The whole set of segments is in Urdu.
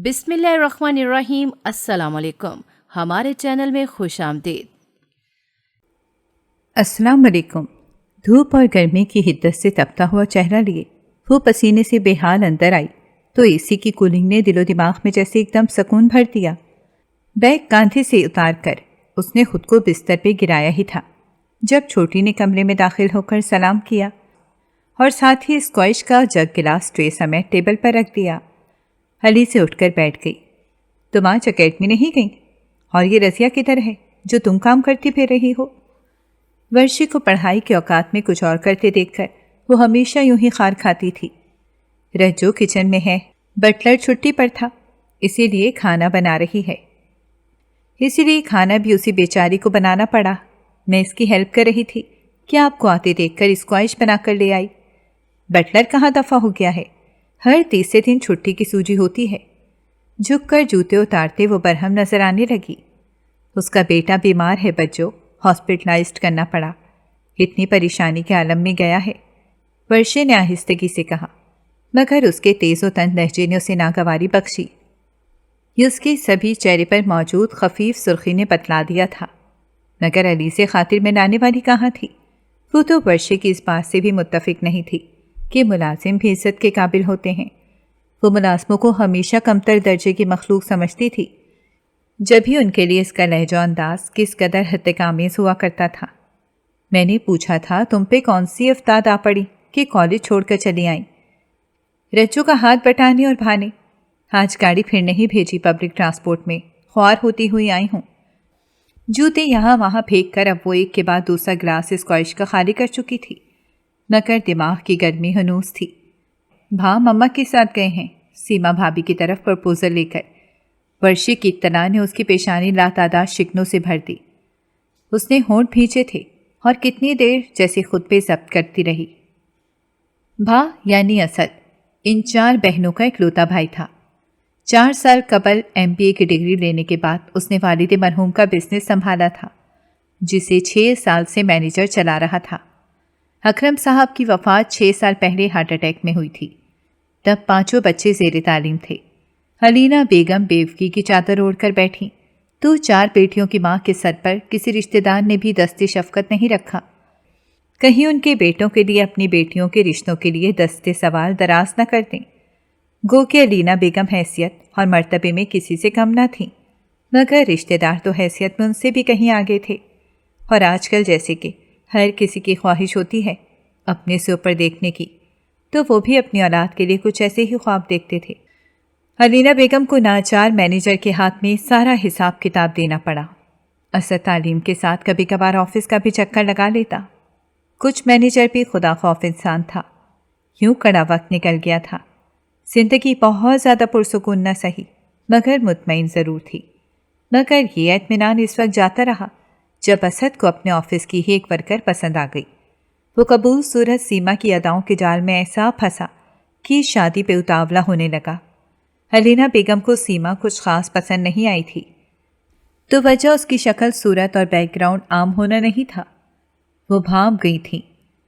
بسم اللہ الرحمن الرحیم۔ السلام علیکم، ہمارے چینل میں خوش آمدید۔ السلام علیکم۔ دھوپ اور گرمی کی حدت سے تپتا ہوا چہرہ لیے وہ پسینے سے بے حال اندر آئی تو اے سی کی کولنگ نے دل و دماغ میں جیسے ایک دم سکون بھر دیا۔ بیگ کاندھے سے اتار کر اس نے خود کو بستر پہ گرایا ہی تھا جب چھوٹی نے کمرے میں داخل ہو کر سلام کیا اور ساتھ ہی اسکواش کا جگ گلاس ٹرے سمیت ٹیبل پر رکھ دیا۔ علی سے اٹھ کر بیٹھ گئی۔ تم آج اکیڈمی نہیں گئی؟ اور یہ رضیہ کدھر ہے جو تم کام کرتی پھر رہی ہو؟ ورشی کو پڑھائی کے اوقات میں کچھ اور کرتے دیکھ کر وہ ہمیشہ یوں ہی خار کھاتی تھی۔ رجو کچن میں ہے، بٹلر چھٹی پر تھا، اسی لیے کھانا بنا رہی ہے، اسی لیے کھانا بھی اسی بیچاری کو بنانا پڑا۔ میں اس کی ہیلپ کر رہی تھی کہ آپ کو آتے دیکھ کر اسکواش بنا کر لے آئی۔ بٹلر کہاں دفع ہو گیا ہے؟ ہر تیسرے دن چھٹی کی سوجی ہوتی ہے۔ جھک کر جوتے اتارتے وہ برہم نظر آنے لگی۔ اس کا بیٹا بیمار ہے بچوں، ہاسپٹلائزڈ کرنا پڑا، اتنی پریشانی کے عالم میں گیا ہے، ورشے نے آہستگی سے کہا، مگر اس کے تیز و تند لہجے نے اسے ناگواری بخشی۔ یہ اس کے سبھی چہرے پر موجود خفیف سرخی نے بتلا دیا تھا، مگر علی سے خاطر میں لانے والی کہاں تھی؟ وہ تو ورشے کی اس بات سے بھی متفق نہیں تھی کہ ملازم بھی عزت کے قابل ہوتے ہیں۔ وہ ملازموں کو ہمیشہ کمتر درجے کی مخلوق سمجھتی تھی، جب ہی ان کے لیے اس کا لہجہ انداز کس قدر حتکامیز ہوا کرتا تھا۔ میں نے پوچھا تھا تم پہ کون سی افتاد آ پڑی کہ کالج چھوڑ کر چلی آئیں؟ رجو کا ہاتھ بٹانے اور بھانے، آج گاڑی پھر نہیں بھیجی پبلک ٹرانسپورٹ میں، خوار ہوتی ہوئی آئی ہوں۔ جوتے یہاں وہاں پھینک کر اب وہ ایک کے بعد دوسرا گلاس اسکواش کا خالی کر چکی تھی، مگر دماغ کی گرمی ہنوز تھی۔ بھاں مما کے ساتھ گئے ہیں، سیما بھابھی کی طرف پرپوزل لے کر۔ ورشی کی اطلاع نے اس کی پیشانی لاتعداد شکنوں سے بھر دی۔ اس نے ہونٹ بھینچے تھے اور کتنی دیر جیسے خود پہ ضبط کرتی رہی۔ بھا یعنی اسد ان 4 بہنوں کا اکلوتا بھائی تھا۔ 4 سال قبل MBA کی ڈگری لینے کے بعد اس نے والد مرحوم کا بزنس سنبھالا تھا، جسے 6 سال سے مینیجر چلا رہا تھا۔ اکرم صاحب کی وفات 6 سال پہلے ہارٹ اٹیک میں ہوئی تھی۔ تب 5 بچے زیر تعلیم تھے۔ حلینا بیگم بیوگی کی چادر اوڑھ کر بیٹھی تو 4 بیٹیوں کی ماں کے سر پر کسی رشتہ دار نے بھی دست شفقت نہیں رکھا، کہیں ان کے بیٹوں کے لیے اپنی بیٹیوں کے رشتوں کے لیے دست سوال دراز نہ کر دیں۔ گو کہ حلینا بیگم حیثیت اور مرتبے میں کسی سے کم نہ تھیں، مگر رشتہ دار تو حیثیت میں ان سے بھی کہیں آگے تھے، اور آج کل جیسے کہ ہر کسی کی خواہش ہوتی ہے اپنے سے اوپر دیکھنے کی، تو وہ بھی اپنی اولاد کے لیے کچھ ایسے ہی خواب دیکھتے تھے۔ حلینا بیگم کو ناچار مینیجر کے ہاتھ میں سارا حساب کتاب دینا پڑا۔ اسد تعلیم کے ساتھ کبھی کبھار آفس کا بھی چکر لگا لیتا۔ کچھ مینیجر بھی خدا خوف انسان تھا۔ یوں کڑا وقت نکل گیا تھا۔ زندگی بہت زیادہ پرسکون نہ سہی، مگر مطمئن ضرور تھی۔ مگر یہ اطمینان اس وقت جاتا رہا جب اسد کو اپنے آفس کی ہی ایک ورکر پسند آ گئی۔ وہ قبول صورت سیما کی اداؤں کے جال میں ایسا پھنسا کہ شادی پہ اتاولا ہونے لگا۔ حلینا بیگم کو سیما کچھ خاص پسند نہیں آئی تھی، تو وجہ اس کی شکل صورت اور بیک گراؤنڈ عام ہونا نہیں تھا۔ وہ بھانپ گئی تھیں۔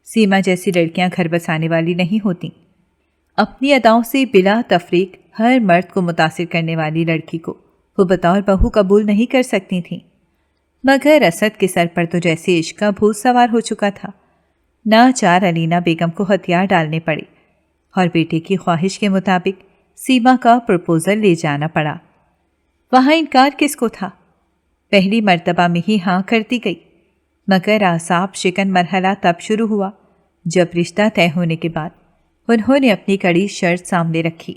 سیما جیسی لڑکیاں گھر بسانے والی نہیں ہوتیں۔ اپنی اداؤں سے بلا تفریق ہر مرد کو متاثر کرنے والی لڑکی کو وہ بطور بہو قبول نہیں کر سکتی تھیں، مگر اسد کے سر پر تو جیسے عشق کا بھوت سوار ہو چکا تھا۔ ناچار حلینا بیگم کو ہتھیار ڈالنے پڑے اور بیٹے کی خواہش کے مطابق سیما کا پرپوزل لے جانا پڑا۔ وہاں انکار کس کو تھا؟ پہلی مرتبہ میں ہی ہاں کرتی گئی، مگر اعصاب شکن مرحلہ تب شروع ہوا جب رشتہ طے ہونے کے بعد انہوں نے اپنی کڑی شرط سامنے رکھی،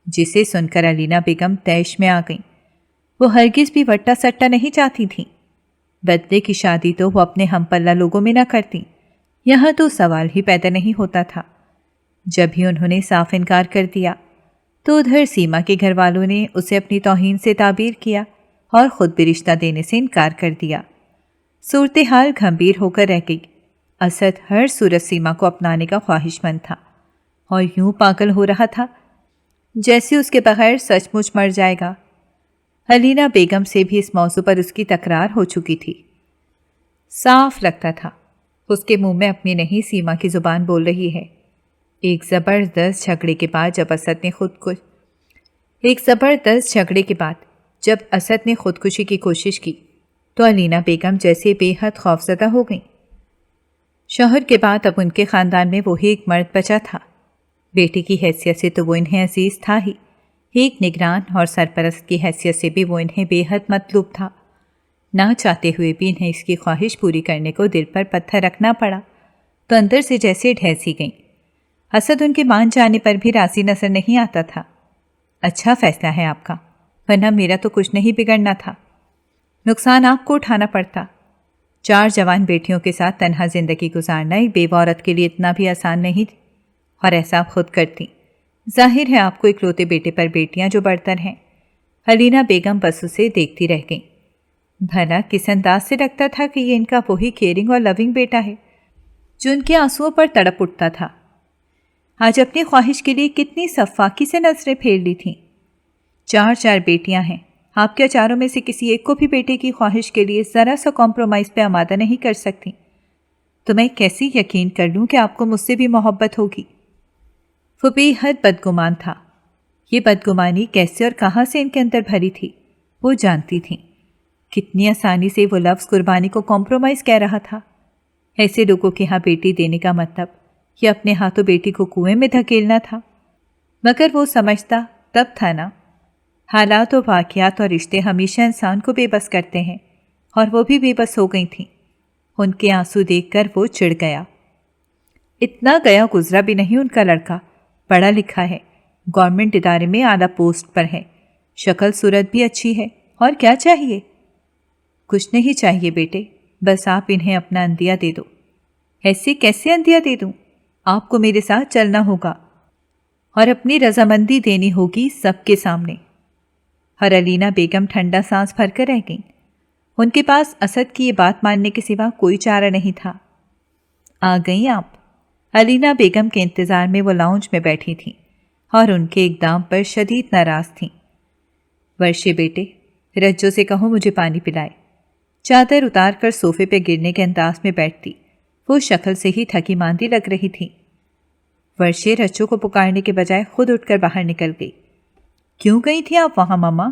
جسے سن کر حلینا بیگم طیش میں آ گئیں۔ وہ ہرگز بھی وٹا سٹا نہیں چاہتی تھیں۔ بدلے کی شادی تو وہ اپنے ہم پلہ لوگوں میں نہ کرتیں، یہاں تو سوال ہی پیدا نہیں ہوتا تھا۔ جب ہی انہوں نے صاف انکار کر دیا تو ادھر سیما کے گھر والوں نے اسے اپنی توہین سے تعبیر کیا اور خود بھی رشتہ دینے سے انکار کر دیا۔ صورتحال گھمبیر ہو کر رہ گئی۔ اسد ہر صورت سیما کو اپنانے کا خواہش مند تھا اور یوں پاگل ہو رہا تھا جیسے اس کے بغیر سچ مچ مر جائے گا۔ حلینا بیگم سے بھی اس موضوع پر اس کی تکرار ہو چکی تھی۔ صاف لگتا تھا اس کے منہ میں اپنی نہیں سیما کی زبان بول رہی ہے۔ ایک زبردست جھگڑے کے بعد جب اسد نے خود کو ایک زبردست جھگڑے کے بعد جب اسد نے خودکشی کی کوشش کی تو علینا بیگم جیسے بے حد خوفزدہ ہو گئیں۔ شوہر کے بعد اب ان کے خاندان میں وہی ایک مرد بچا تھا۔ بیٹے کی حیثیت سے تو وہ انہیں عزیز تھا ہی، ایک نگران اور سرپرست کی حیثیت سے بھی وہ انہیں بے حد مطلوب تھا۔ نہ چاہتے ہوئے بھی انہیں اس کی خواہش پوری کرنے کو دل پر پتھر رکھنا پڑا تو اندر سے جیسے ڈھیسی گئیں۔ اسد ان کے مان جانے پر بھی راضی نظر نہیں آتا تھا۔ اچھا فیصلہ ہے آپ کا، ورنہ میرا تو کچھ نہیں بگڑنا تھا، نقصان آپ کو اٹھانا پڑتا۔ 4 جوان بیٹیوں کے ساتھ تنہا زندگی گزارنا ایک بیوہ عورت کے لیے اتنا بھی آسان نہیں تھی، اور ایسا آپ خود کرتی۔ ظاہر ہے آپ کو اکلوتے بیٹے پر بیٹیاں جو برتر ہیں۔ علینا بیگم بس اسے دیکھتی رہ گئیں۔ بھلا کس انداز سے لگتا تھا کہ یہ ان کا وہی کیئرنگ اور لونگ بیٹا ہے جو ان کے آنسوؤں پر تڑپ اٹھتا تھا۔ آج اپنی خواہش کے لیے کتنی صفاقی سے نظریں پھیر لی تھیں۔ 4 بیٹیاں ہیں، آپ کیا چاروں میں سے کسی ایک کو بھی بیٹے کی خواہش کے لیے ذرا سا کمپرومائز پہ آمادہ نہیں کر سکتی؟ تو میں کیسی یقین کر لوں کہ آپ کو مجھ سے بھی محبت ہوگی؟ وہ بے حد بدگمان تھا۔ یہ بدگمانی کیسے اور کہاں سے ان کے اندر بھری تھی وہ جانتی تھیں۔ کتنی آسانی سے وہ لفظ قربانی کو کمپرومائز کہہ رہا تھا۔ ایسے لوگوں کے ہاں بیٹی دینے کا مطلب یہ اپنے ہاتھوں بیٹی کو کنویں میں دھکیلنا تھا۔ مگر وہ سمجھتا تب تھا نا، حالات و واقعات اور رشتے ہمیشہ انسان کو بے بس کرتے ہیں، اور وہ بھی بے بس ہو گئی تھیں۔ ان کے آنسو دیکھ کر وہ چڑ گیا۔ اتنا گیا گزرا بھی نہیں ان کا لڑکا، پڑھا لکھا ہے، گورنمنٹ ادارے میں اعلیٰ پوسٹ پر ہے، شکل صورت بھی اچھی ہے، اور کیا چاہیے؟ کچھ نہیں چاہیے بیٹے، بس آپ انہیں اپنا عندیہ دے دو۔ ایسے کیسے عندیہ دے دوں؟ آپ کو میرے ساتھ چلنا ہوگا اور اپنی رضامندی دینی ہوگی سب کے سامنے۔ اور علینا بیگم ٹھنڈا سانس بھر کر رہ گئیں۔ ان کے پاس اسد کی یہ بات ماننے کے سوا کوئی چارہ نہیں تھا۔ آ گئیں آپ؟ علینا بیگم کے انتظار میں وہ لاؤنج میں بیٹھی تھیں اور ان کے اقدام پر شدید ناراض تھیں۔ ورشے بیٹے، رجو سے کہو مجھے پانی پلائے۔ چادر اتار کر صوفے پہ گرنے کے انداز میں بیٹھتی وہ شکل سے ہی تھکی ماندی لگ رہی تھی۔ ورشے رجو کو پکارنے کے بجائے خود اٹھ کر باہر نکل گئی۔ کیوں گئی تھی آپ وہاں ماما؟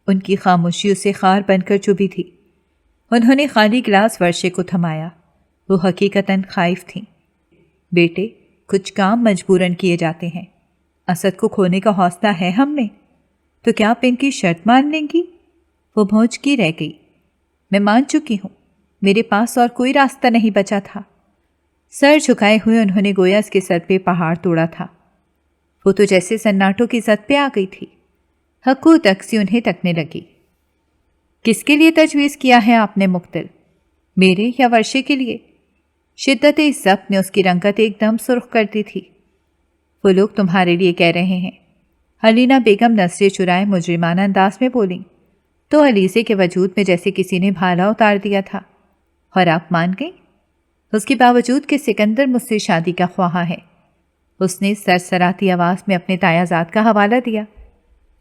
ان کی خاموشی اسے خار بن کر چبھی تھی۔ انہوں نے خالی گلاس ورشے کو تھمایا۔ وہ حقیقتاً خائف تھیں۔ بیٹے، کچھ کام مجبوراً کیے جاتے ہیں۔ اسد کو کھونے کا حوصلہ ہے ہم میں، تو کیا آپ ان کی شرط مان لیں گی؟ وہ بھونچکی رہ گئی۔ میں مان چکی ہوں، میرے پاس اور کوئی راستہ نہیں بچا تھا۔ سر جھکائے ہوئے انہوں نے گویا اس کے سر پہ پہاڑ توڑا تھا۔ وہ تو جیسے سناٹوں کی زد پہ آ گئی تھی۔ حقو تک سی انہیں تکنے لگی۔ کس کے لیے تجویز کیا ہے آپ نے مقتل؟ میرے یا ورشے کے لیے؟ شدت اس ضبط نے اس کی رنگت ایک دم سرخ کر دی تھی۔ وہ لوگ تمہارے لیے کہہ رہے ہیں۔ علینا بیگم نظریں چرائے مجرمانہ انداز میں بولیں تو علیزے کے وجود میں جیسے کسی نے بھالا اتار دیا تھا۔ اور آپ مان گئیں؟ اس کے باوجود کہ سکندر مجھ سے شادی کا خواہاں ہے۔ اس نے سرسراتی آواز میں اپنے تایازات کا حوالہ دیا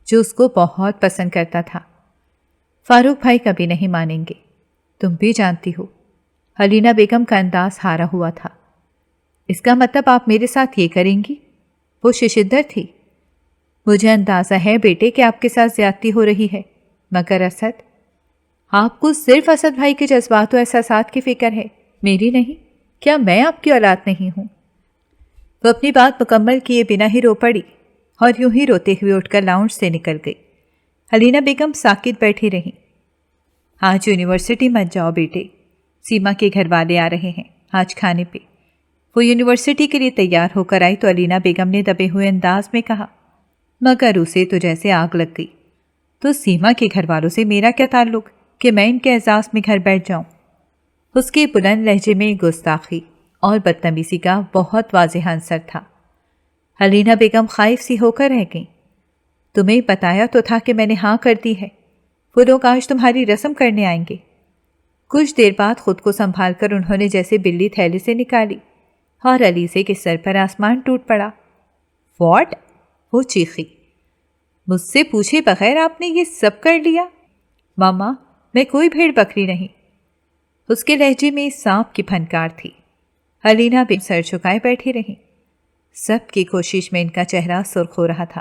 جو اس کو بہت پسند کرتا تھا۔ فاروق بھائی کبھی نہیں مانیں گے، تم بھی جانتی ہو۔ علینا بیگم کا انداز ہارا ہوا تھا۔ اس کا مطلب آپ میرے ساتھ یہ کریں گی؟ وہ ششدر تھی۔ مجھے اندازہ ہے بیٹے کہ آپ کے ساتھ زیادتی ہو رہی ہے، مگر اسد، آپ کو صرف اسد بھائی کے جذبات و احساسات کی فکر ہے، میری نہیں؟ کیا میں آپ کی اولاد نہیں ہوں؟ وہ اپنی بات مکمل کیے بنا ہی رو پڑی اور یوں ہی روتے ہوئے اٹھ کر لاؤنج سے نکل گئی۔ علینا بیگم ساکت بیٹھی رہیں۔ آج یونیورسٹی مت جاؤ بیٹے، سیما کے گھر والے آ رہے ہیں آج کھانے پہ۔ وہ یونیورسٹی کے لیے تیار ہو کر آئی تو علینا بیگم نے دبے ہوئے انداز میں کہا، مگر اسے تو جیسے آگ لگ گئی۔ تو سیما کے گھر والوں سے میرا کیا تعلق کہ میں ان کے اعزاز میں گھر بیٹھ جاؤں؟ اس کے بلند لہجے میں گستاخی اور بدتمیزی کا بہت واضح عنصر تھا۔ علینا بیگم خائف سی ہو کر رہ گئیں۔ تمہیں بتایا تو تھا کہ میں نے ہاں کر دی ہے، وہ لوگ آج تمہاری رسم کرنے آئیں گے۔ کچھ دیر بعد خود کو سنبھال کر انہوں نے جیسے بلی تھیلے سے نکالی اور علیزے کے سر پر آسمان ٹوٹ پڑا۔ واٹ؟ وہ چیخی۔ مجھ سے پوچھے بغیر آپ نے یہ سب کر لیا؟ ماما، میں کوئی بھیڑ بکری نہیں۔ اس کے لہجے میں سانپ کی پھنکار تھی۔ علینا بھی سر جھکائے بیٹھی رہیں۔ سب کی کوشش میں ان کا چہرہ سرخ ہو رہا تھا۔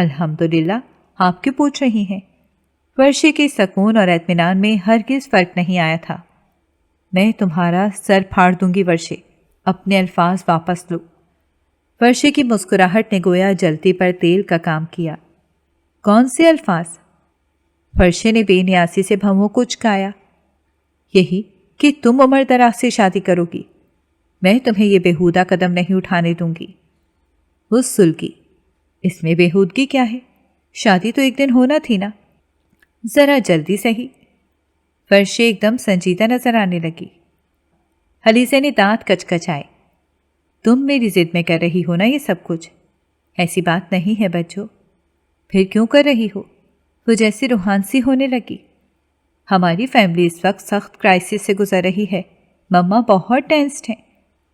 الحمدللہ، آپ کیوں پوچھ رہی ہیں؟ ورشے کے سکون اور اطمینان میں ہرگز فرق نہیں آیا تھا۔ میں تمہارا سر پھاڑ دوں گی ورشے، اپنے الفاظ واپس لو۔ ورشے کی مسکراہٹ نے گویا جلتی پر تیل کا کام کیا۔ کون سے الفاظ؟ ورشے نے بے نیاسی سے بھووں کو چکایا۔ یہی کہ تم عمر دراز سے شادی کرو گی۔ میں تمہیں یہ بےہودہ قدم نہیں اٹھانے دوں گی۔ وہ سلگی۔ اس میں بےہودگی کیا ہے؟ شادی تو ایک دن ہونا تھی نا، ذرا جلدی صحیح۔ ورشے ایک دم سنجیدہ نظر آنے لگی۔ حلیزے نے دانت کچکچائے۔ تم میری ضد میں کر رہی ہو نا یہ سب کچھ؟ ایسی بات نہیں ہے بچوں۔ پھر کیوں کر رہی ہو؟ وہ جیسی روحان سی ہونے لگی۔ ہماری فیملی اس وقت سخت کرائسس سے گزر رہی ہے۔ مما بہت ٹینسڈ ہیں۔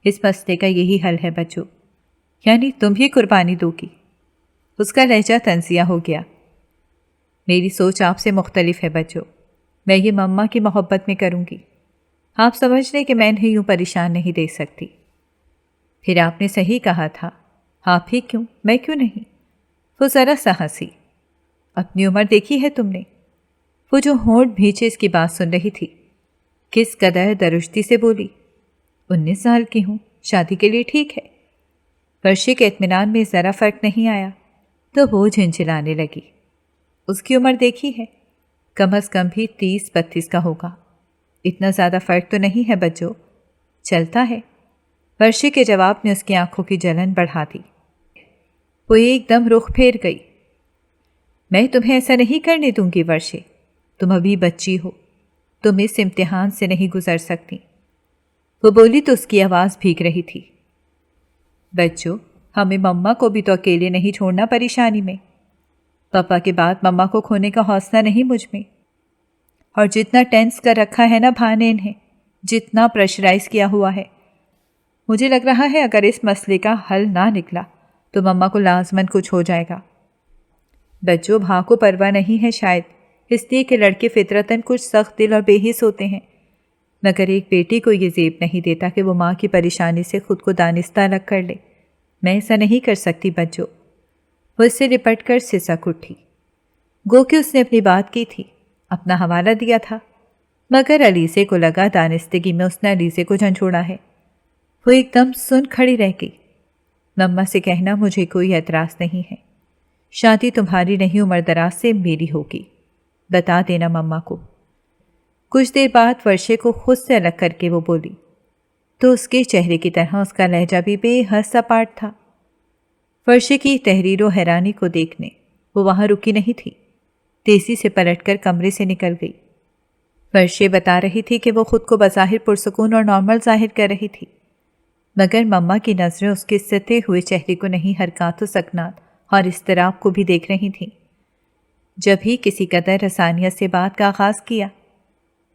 اس مسئلے کا یہی حل ہے بچوں، یعنی تم ہی قربانی دو گی۔ اس کا لہجہ طنزیہ ہو گیا۔ میری سوچ آپ سے مختلف ہے بچوں۔ میں یہ مما کی محبت میں کروں گی۔ آپ سمجھ لیں کہ میں انہیں یوں پریشان نہیں دیکھ سکتی۔ پھر آپ نے صحیح کہا تھا، آپ ہی کیوں، میں کیوں نہیں؟ وہ ذرا سا ہنسی۔ اپنی عمر دیکھی ہے تم نے؟ وہ جو ہونٹ بھینچے اس کی بات سن رہی تھی، کس قدر درشتی سے بولی۔ 19 سال کی ہوں، شادی کے لیے ٹھیک ہے۔ ورشے کے اطمینان میں ذرا فرق نہیں آیا تو وہ جھنجھلانے لگی۔ اس کی عمر دیکھی ہے؟ کم از کم بھی 30-32 کا ہوگا۔ اتنا زیادہ فرق تو نہیں ہے بچوں، چلتا ہے۔ ورشے کے جواب نے اس کی آنکھوں کی جلن بڑھا دی۔ وہ ایک دم رخ پھیر گئی۔ میں تمہیں ایسا نہیں کرنے دوں گی ورشے، تم ابھی بچی ہو، تم اس امتحان سے نہیں گزر سکتی۔ وہ بولی تو اس کی آواز بھیگ رہی تھی۔ بچوں، ہمیں مما کو بھی تو اکیلے نہیں چھوڑنا پریشانی میں۔ پاپا کے بعد مما کو کھونے کا حوصلہ نہیں مجھ میں۔ اور جتنا ٹینس کر رکھا ہے نا بھا نے انہیں، جتنا پریشرائز کیا ہوا ہے، مجھے لگ رہا ہے اگر اس مسئلے کا حل نہ نکلا تو مما کو لازماً کچھ ہو جائے گا۔ بچوں، بھا کو پرواہ نہیں ہے شاید، اس لیے کہ لڑکے فطرتاً کچھ سخت دل اور بے حس ہوتے ہیں، مگر ایک بیٹی کو یہ زیب نہیں دیتا کہ وہ ماں کی پریشانی سے خود کو دانستہ الگ کر لے۔ میں ایسا نہیں کر سکتی بچوں۔ وہ اس سے لپٹ کر سسک اٹھی۔ گو کہ اس نے اپنی بات کی تھی، اپنا حوالہ دیا تھا، مگر علیزے کو لگا دانستگی میں اس نے علیزے کو جھنجھوڑا ہے۔ وہ ایک دم سن کھڑی رہ گئی۔ مما سے کہنا مجھے کوئی اعتراض نہیں ہے، شادی تمہاری نہیں عمر دراز سے میری ہوگی، بتا دینا مما کو۔ کچھ دیر بعد ورشے کو خود سے الگ کر کے وہ بولی تو اس کے چہرے کی طرح اس کا لہجہ بھی بے حد سپاٹ تھا۔ ورشے کی تحریر و حیرانی کو دیکھنے وہ وہاں رکی نہیں تھی، تیزی سے پلٹ کر کمرے سے نکل گئی۔ ورشے بتا رہی تھی کہ وہ خود کو بظاہر پرسکون اور نارمل ظاہر کر رہی تھی، مگر مما کی نظریں اس کے ستے ہوئے چہرے کو نہیں، حرکات و سکنات اور اضطراب کو بھی دیکھ رہی تھیں۔ جب ہی کسی قدر آسانیت سے بات کا آغاز کیا،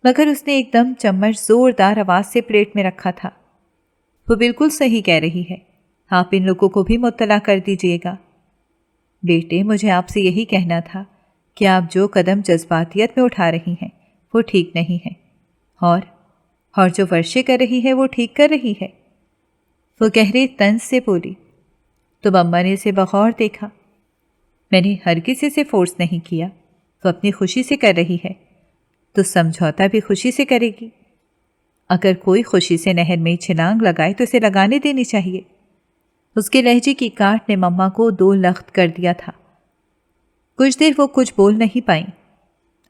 مگر اس نے ایک دم چمچ زوردار آواز سے پلیٹ میں رکھا تھا۔ وہ بالکل صحیح کہہ رہی ہے، آپ ان لوگوں کو بھی مطلع کر دیجیے گا۔ بیٹے، مجھے آپ سے یہی کہنا تھا کہ آپ جو قدم جذباتیت میں اٹھا رہی ہیں وہ ٹھیک نہیں ہے، اور جو ورشے کر رہی ہے وہ ٹھیک کر رہی ہے۔ وہ گہرے طنز سے بولی تو مما نے اسے بغور دیکھا۔ میں نے ہرگز اسے فورس نہیں کیا، وہ اپنی خوشی سے کر رہی ہے تو سمجھوتا بھی خوشی سے کرے گی۔ اگر کوئی خوشی سے نہر میں چھلانگ لگائے تو اسے لگانے دینی چاہیے۔ اس کے لہجے کی کاٹ نے مما کو 2 لخت کر دیا تھا۔ کچھ دیر وہ کچھ بول نہیں پائیں۔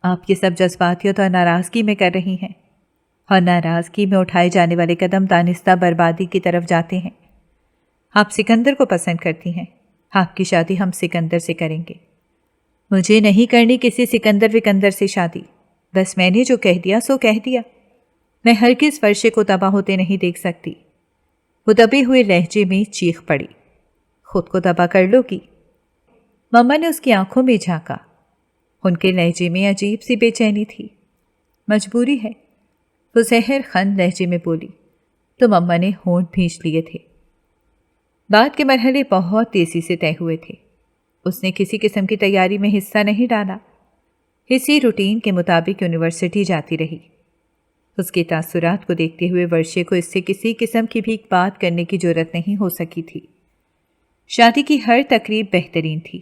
آپ یہ سب جذباتیت اور ناراضگی میں کر رہی ہیں، اور ناراضگی میں اٹھائے جانے والے قدم دانستہ بربادی کی طرف جاتے ہیں۔ آپ سکندر کو پسند کرتی ہیں، آپ کی شادی ہم سکندر سے کریں گے۔ مجھے نہیں کرنی کسی سکندر وکندر سے شادی، بس میں نے جو کہہ دیا سو کہہ دیا۔ میں ہرگز ورشے کو تباہ ہوتے نہیں دیکھ سکتی۔ وہ دبے ہوئے لہجے میں چیخ پڑی، خود کو تباہ کر لو گی؟ مما نے اس کی آنکھوں میں جھانکا۔ ان کے لہجے میں عجیب سی بے چینی تھی۔ مجبوری ہے، وہ زہر خند لہجے میں بولی تو مما نے ہونٹ بھینچ لیے تھے۔ بات کے مرحلے بہت تیزی سے طے ہوئے تھے۔ اس نے کسی قسم کی تیاری میں حصہ نہیں ڈالا، اسی روٹین کے مطابق یونیورسٹی جاتی رہی۔ اس کے تاثرات کو دیکھتے ہوئے ورشے کو اس سے کسی قسم کی بھی بات کرنے کی جرت نہیں ہو سکی تھی۔ شادی کی ہر تقریب بہترین تھی،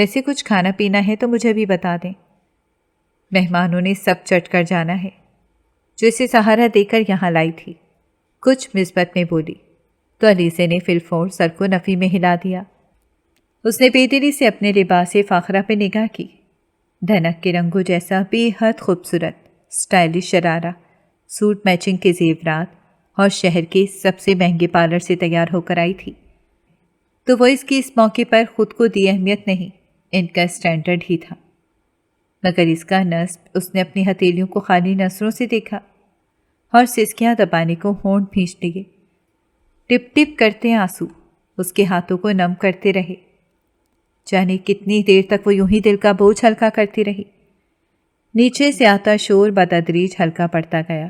ویسے کچھ کھانا پینا ہے تو مجھے بھی بتا دیں، مہمانوں نے سب چٹ کر جانا ہے جو اسے سہارا دے کر یہاں لائی تھی، کچھ مثبت میں بولی تو علیزے نے فی الفور سر کو نفی میں ہلا دیا۔ اس نے بے دلی سے اپنے لباس فاخرہ پہ نگاہ کی، دھنک کے رنگوں جیسا بے حد خوبصورت سٹائلش شرارہ، سوٹ میچنگ کے زیورات اور شہر کے سب سے مہنگے پارلر سے تیار ہو کر آئی تھی، تو وہ اس کی اس موقع پر خود کو دی اہمیت نہیں، ان کا اسٹینڈرڈ ہی تھا۔ مگر اس کا نصب اس نے اپنی ہتھیلیوں کو خالی نظروں سے دیکھا اور سسکیاں دبانے کو ہونٹ بھینچ لیے۔ ٹپ ٹپ کرتے آنسو اس کے ہاتھوں کو نم کرتے رہے، جانے کتنی دیر تک وہ یوں ہی دل کا بوجھ ہلکا کرتی رہی۔ نیچے سے آتا شور بتدریج ہلکا پڑتا گیا،